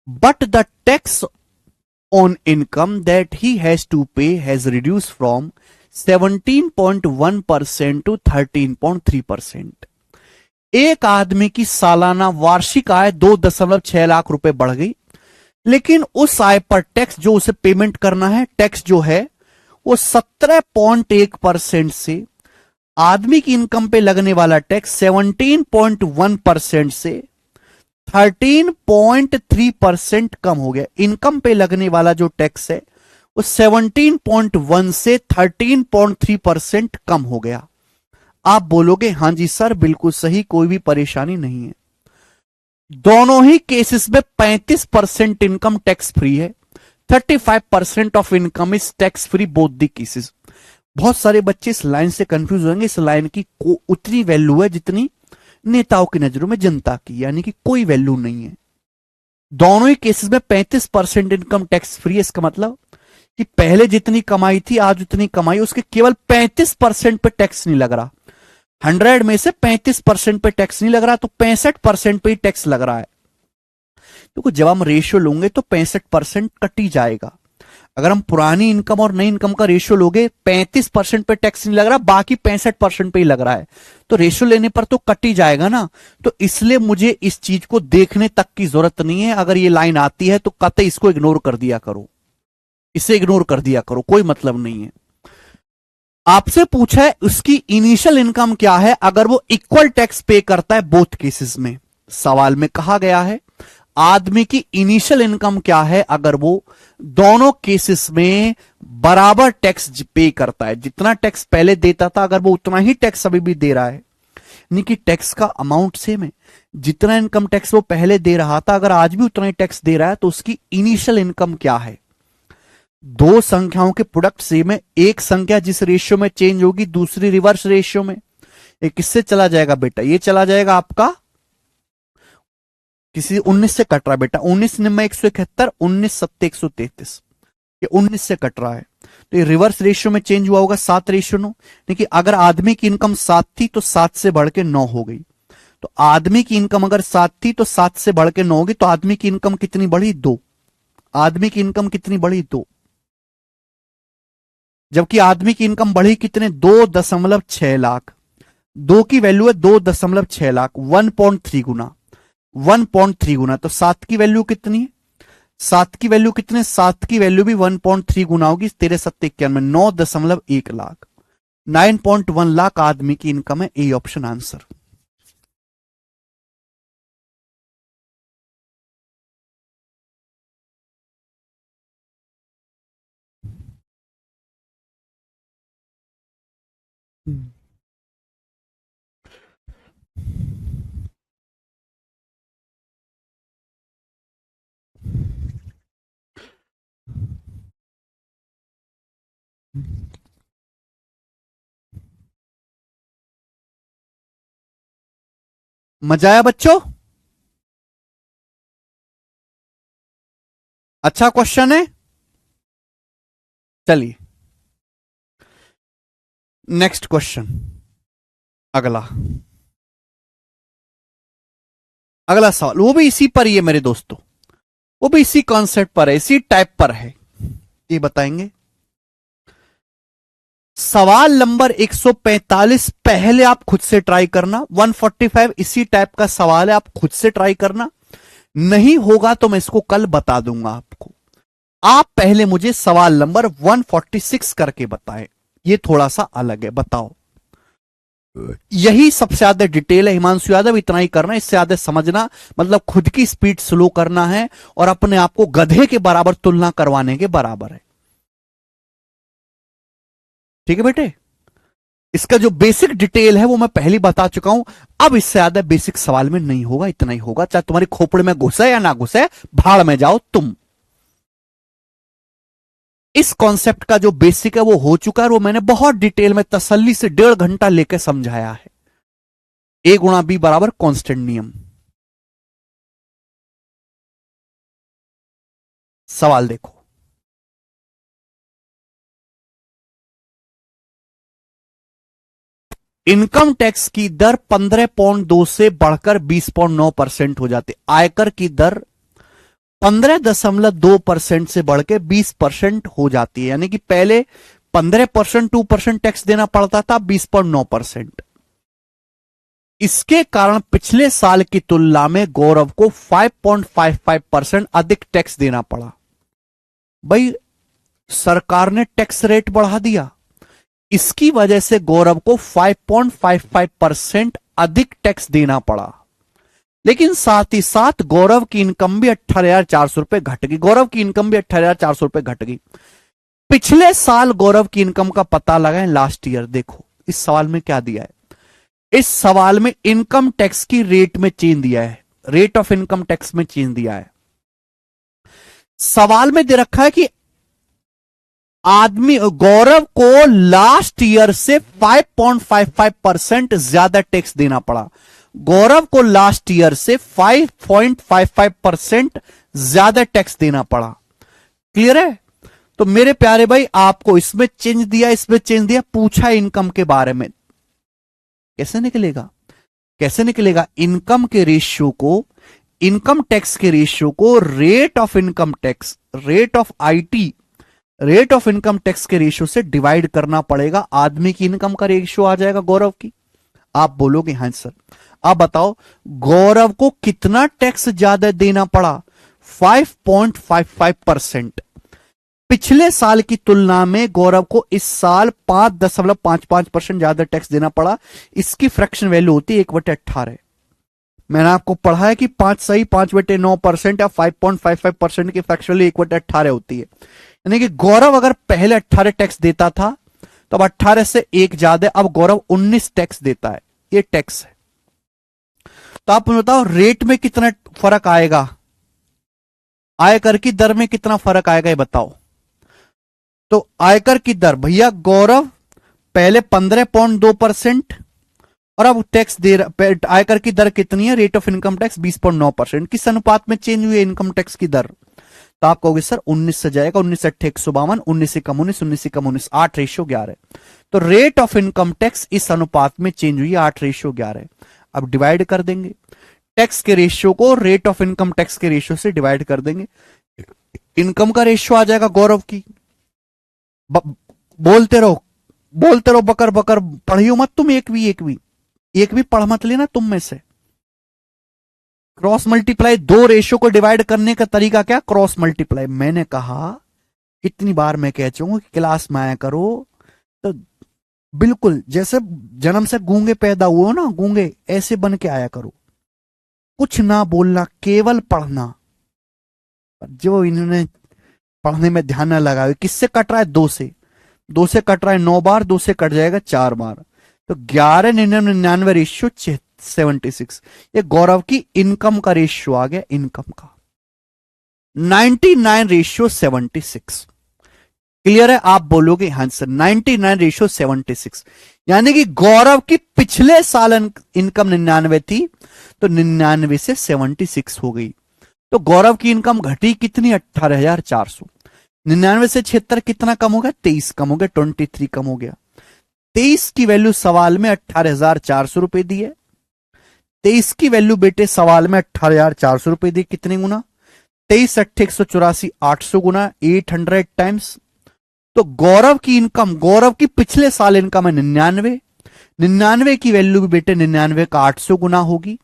[SPEAKER 1] but the tax on income that he has to pay has reduce from 17.1% to 13.3%। एक आदमी की सालाना वार्षिक आय 2.6 लाख रुपए बढ़ गई, लेकिन उस आय पर टैक्स जो उसे पेमेंट करना है, टैक्स जो है वो 17.1% से, आदमी की इनकम पे लगने वाला टैक्स 17.1% से 13.3% कम हो गया। इनकम पे लगने वाला जो टैक्स है वो 17.1 से 13.3% कम हो गया। आप बोलोगे हां जी सर बिल्कुल सही, कोई भी परेशानी नहीं है। दोनों ही केसेस में 35% इनकम टैक्स फ्री है, 35% of income is tax free both the cases. बहुत सारे बच्चे इस लाइन से कंफ्यूज होंगे। इस लाइन की उतनी वैल्यू है जितनी नेताओं की नजरों में जनता की, यानी कि कोई वैल्यू नहीं है। दोनों ही केसेस में 35% इनकम टैक्स फ्री है। इसका मतलब कि पहले जितनी कमाई थी आज उतनी कमाई, उसके केवल 35% पे टैक्स नहीं लग रहा। 100 में से 35% पे टैक्स नहीं लग रहा, तो 65% पे ही टैक्स लग रहा है। तो जब हम रेशियो लोगे तो 65% कट ही जाएगा। अगर हम पुरानी इनकम और नई इनकम का रेशियो लोगे, 35% पे टैक्स नहीं लग रहा, बाकी 65% पे ही लग रहा है, तो रेशियो लेने पर तो कट ही जाएगा ना। तो इसलिए मुझे इस चीज को देखने तक की जरूरत नहीं है। अगर ये लाइन आती है तो कतई इसको इग्नोर कर दिया करो, इसे इग्नोर कर दिया करो, कोई मतलब नहीं है। आपसे पूछा है उसकी इनिशियल इनकम क्या है अगर वो इक्वल टैक्स पे करता है बोथ केसेस में। सवाल में कहा गया है आदमी की इनिशियल इनकम क्या है अगर वो दोनों केसेस में बराबर टैक्स पे करता है। जितना टैक्स पहले देता था अगर वो उतना ही टैक्स अभी भी दे रहा है, यानी कि टैक्स का अमाउंट सेम है। जितना इनकम टैक्स वो पहले दे रहा था अगर आज भी उतना ही टैक्स दे रहा है, तो उसकी इनिशियल इनकम क्या है। दो संख्याओं के प्रोडक्ट सेम है, एक संख्या जिस रेशियो में चेंज होगी दूसरी रिवर्स रेशियो में। ये किससे चला जाएगा बेटा, ये चला जाएगा आपका किसी 19 से कट रहा है बेटा। 19 निम्न 171, 19 सत्ते 133, ये 19 से कट रहा है। तो ये रिवर्स रेशियो में चेंज हुआ होगा 7:9। देखिए अगर आदमी की इनकम 7 थी तो 7 से बढ़ के 9 हो गई। तो आदमी की इनकम अगर 7 थी तो 7 से बढ़ के 9 होगी, तो आदमी की इनकम कितनी बढ़ी, 2। आदमी की इनकम कितनी बढ़ी, 2। जबकि आदमी की इनकम बढ़ी कितने, 2.6 लाख। 2 की वैल्यू है 2.6 लाख, 1.3 गुना, 1.3 गुना। तो 7 की वैल्यू कितनी है, 7 की वैल्यू कितने, 7 की वैल्यू भी 1.3 गुना होगी, तेरे 791 9.1 लाख, 9.1 लाख आदमी की इनकम है। A option answer. मजा आया बच्चों? अच्छा क्वेश्चन है। चलिए नेक्स्ट क्वेश्चन, अगला अगला सवाल, वो भी इसी पर ही है मेरे दोस्तों, वो भी इसी कॉन्सेप्ट पर है, इसी टाइप पर है। ये बताएंगे। सवाल नंबर 145 पहले आप खुद से ट्राई करना, 145 इसी टाइप का सवाल है, आप खुद से ट्राई करना, नहीं होगा तो मैं इसको कल बता दूंगा आपको। आप पहले मुझे सवाल नंबर 146 करके बताएं, ये थोड़ा सा अलग है, बताओ। यही सबसे ज्यादा डिटेल है हिमांशु यादव, इतना ही करना, इससे ज्यादा समझना मतलब खुद की स्पीड स्लो करना है और अपने आप को गधे के बराबर तुलना करवाने के बराबर है। ठीक है बेटे, इसका जो बेसिक डिटेल है वो मैं पहले बता चुका हूं, अब इससे ज्यादा बेसिक सवाल में नहीं होगा, इतना ही होगा, चाहे तुम्हारी खोपड़े में घुसे या ना घुसे, भाड़ में जाओ तुम। इस कॉन्सेप्ट का जो बेसिक है वो हो चुका है, वो मैंने बहुत डिटेल में तसल्ली से 1.5 घंटा लेकर समझाया है। ए गुणा बी बराबर कांस्टेंट नियम। सवाल देखो, इनकम टैक्स की दर 15.2 से बढ़कर 20.9% हो जाती, आयकर की दर 15.2% से बढ़ के 20% हो जाती है, यानी कि पहले 15% 2% टैक्स देना पड़ता था, 20.9%। इसके कारण पिछले साल की तुलना में गौरव को 5.55% अधिक टैक्स देना पड़ा। भाई सरकार ने टैक्स रेट बढ़ा दिया, इसकी वजह से गौरव को 5.55% अधिक टैक्स देना पड़ा, लेकिन साथ ही साथ गौरव की इनकम भी 18,400 रुपए घट गई, गौरव की इनकम भी 18,400 रुपए घट गई। पिछले साल गौरव की इनकम का पता लगाएं, लास्ट ईयर। देखो इस सवाल में क्या दिया है, इस सवाल में इनकम टैक्स की रेट में चेंज दिया है, रेट ऑफ इनकम टैक्स में चेंज दिया है। सवाल में दे रखा है कि आदमी गौरव को लास्ट ईयर से 5.55% ज्यादा टैक्स देना पड़ा, गौरव को लास्ट ईयर से 5.55% ज्यादा टैक्स देना पड़ा। क्लियर है? तो मेरे प्यारे भाई आपको इसमें चेंज दिया, इसमें चेंज दिया, पूछा इनकम के बारे में, कैसे निकलेगा, कैसे निकलेगा? इनकम के रेशियो को, इनकम टैक्स के रेशियो को rate of income tax, rate of IT, rate of income tax के रेशियो से डिवाइड करना पड़ेगा, आदमी की इनकम का रेशियो आ जाएगा गौरव की। आप बोलोगे हां सर। आप बताओ गौरव को कितना टैक्स ज्यादा देना पड़ा? 5.55%। पिछले साल की तुलना में गौरव को इस साल 5.55% ज्यादा टैक्स देना पड़ा। इसकी फ्रैक्शन वैल्यू होती है 1/18। मैंने आपको पढ़ा है कि 5 सही 5/9% या 5.55% की फ्रैक्शन वैल्यू 1/18 होती है, यानी कि गौरव अगर पहले 18 टैक्स देता था तो अब 18 से एक ज्यादा, अब गौरव 19 टैक्स देता है, ये टैक्स है। तो आप बताओ रेट में कितना फर्क आएगा, आयकर की दर में कितना फर्क आएगा, ये बताओ। तो आयकर की दर भैया गौरव पहले 15.2% और अब टैक्स दे रहा, आयकर की दर कितनी है, रेट ऑफ इनकम टैक्स 20.9%। किस अनुपात में चेंज हुई है इनकम टैक्स की दर? तो आप कहोगे सर 19 से जाएगा, 19 अट्ठे 152, 19 से कम 19, 19 से कम 19, 8:11। तो रेट ऑफ इनकम टैक्स इस अनुपात में चेंज हुई है, 8:11। अब डिवाइड कर देंगे टैक्स के रेशियो को, रेट ऑफ इनकम टैक्स के रेशियो से डिवाइड कर देंगे, इनकम का रेशियो आ जाएगा गौरव की। बोलते रहो, बोलते रहो, बकर बकर पढ़ियो मत तुम, एक भी पढ़ मत लेना तुम में से। क्रॉस मल्टीप्लाई, दो रेशियो को डिवाइड करने का तरीका क्या, क्रॉस मल्टीप्लाई। मैंने कहा कितनी बार मैं कह चुका हूं कि क्लास में आया करो तो बिल्कुल जैसे जन्म से गूंगे पैदा हुए हो ना, गूंगे ऐसे बन के आया करो, कुछ ना बोलना, केवल पढ़ना। जो इन्होंने पढ़ने में ध्यान न लगाया, किससे कट रहा है, दो से, दो से कट रहा है 9 बार, दो से कट जाएगा 4 बार, तो 1199 रेशियो 76। ये गौरव की इनकम का रेशियो आ गया, इनकम का 99 रेशियो 76। क्लियर है, आप बोलोगे हाँ सर 99 रेशियो 76, यानी कि गौरव की पिछले साल इनकम 99 थी तो 99 से 76 हो गई। तो गौरव की इनकम घटी कितनी, 18,400। 99 से 76 कितना कम हो गया, 23 कम हो गया, 23 कम हो गया। 23 की वैल्यू सवाल में 18,400 रुपए दी है। 23 की वैल्यू बेटे सवाल में 18,400 रुपए दी, कितने गुना, 23 अट्ठे 184, 800 गुना 800 टाइम्स। तो गौरव की इनकम, गौरव की पिछले साल इनकम है 99, 99 की वैल्यू भी बेटे 99 का 800 गुना होगी।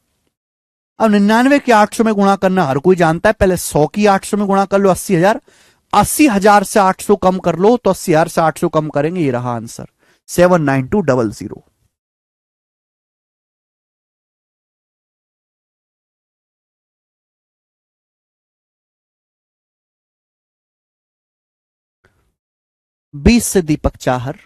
[SPEAKER 1] अब 99 के 800 में गुणा करना हर कोई जानता है, पहले 100 की 800 में गुणा कर लो 80,000, 80,000 से 800 कम कर लो तो 80,000 से 800 कम करेंगे, ये रहा आंसर 79200। बीस से दीपक चाहर।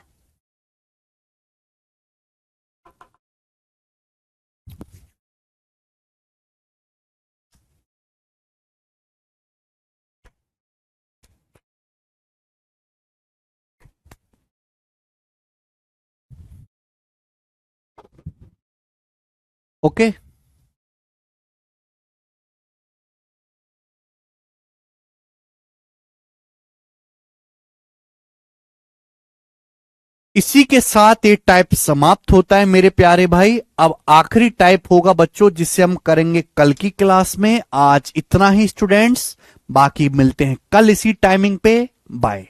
[SPEAKER 1] ओके, इसी के साथ ये टाइप समाप्त होता है मेरे प्यारे भाई। अब आखिरी टाइप होगा बच्चों जिसे हम करेंगे कल की क्लास में। आज इतना ही स्टूडेंट्स, बाकी मिलते हैं कल इसी टाइमिंग पे। बाय।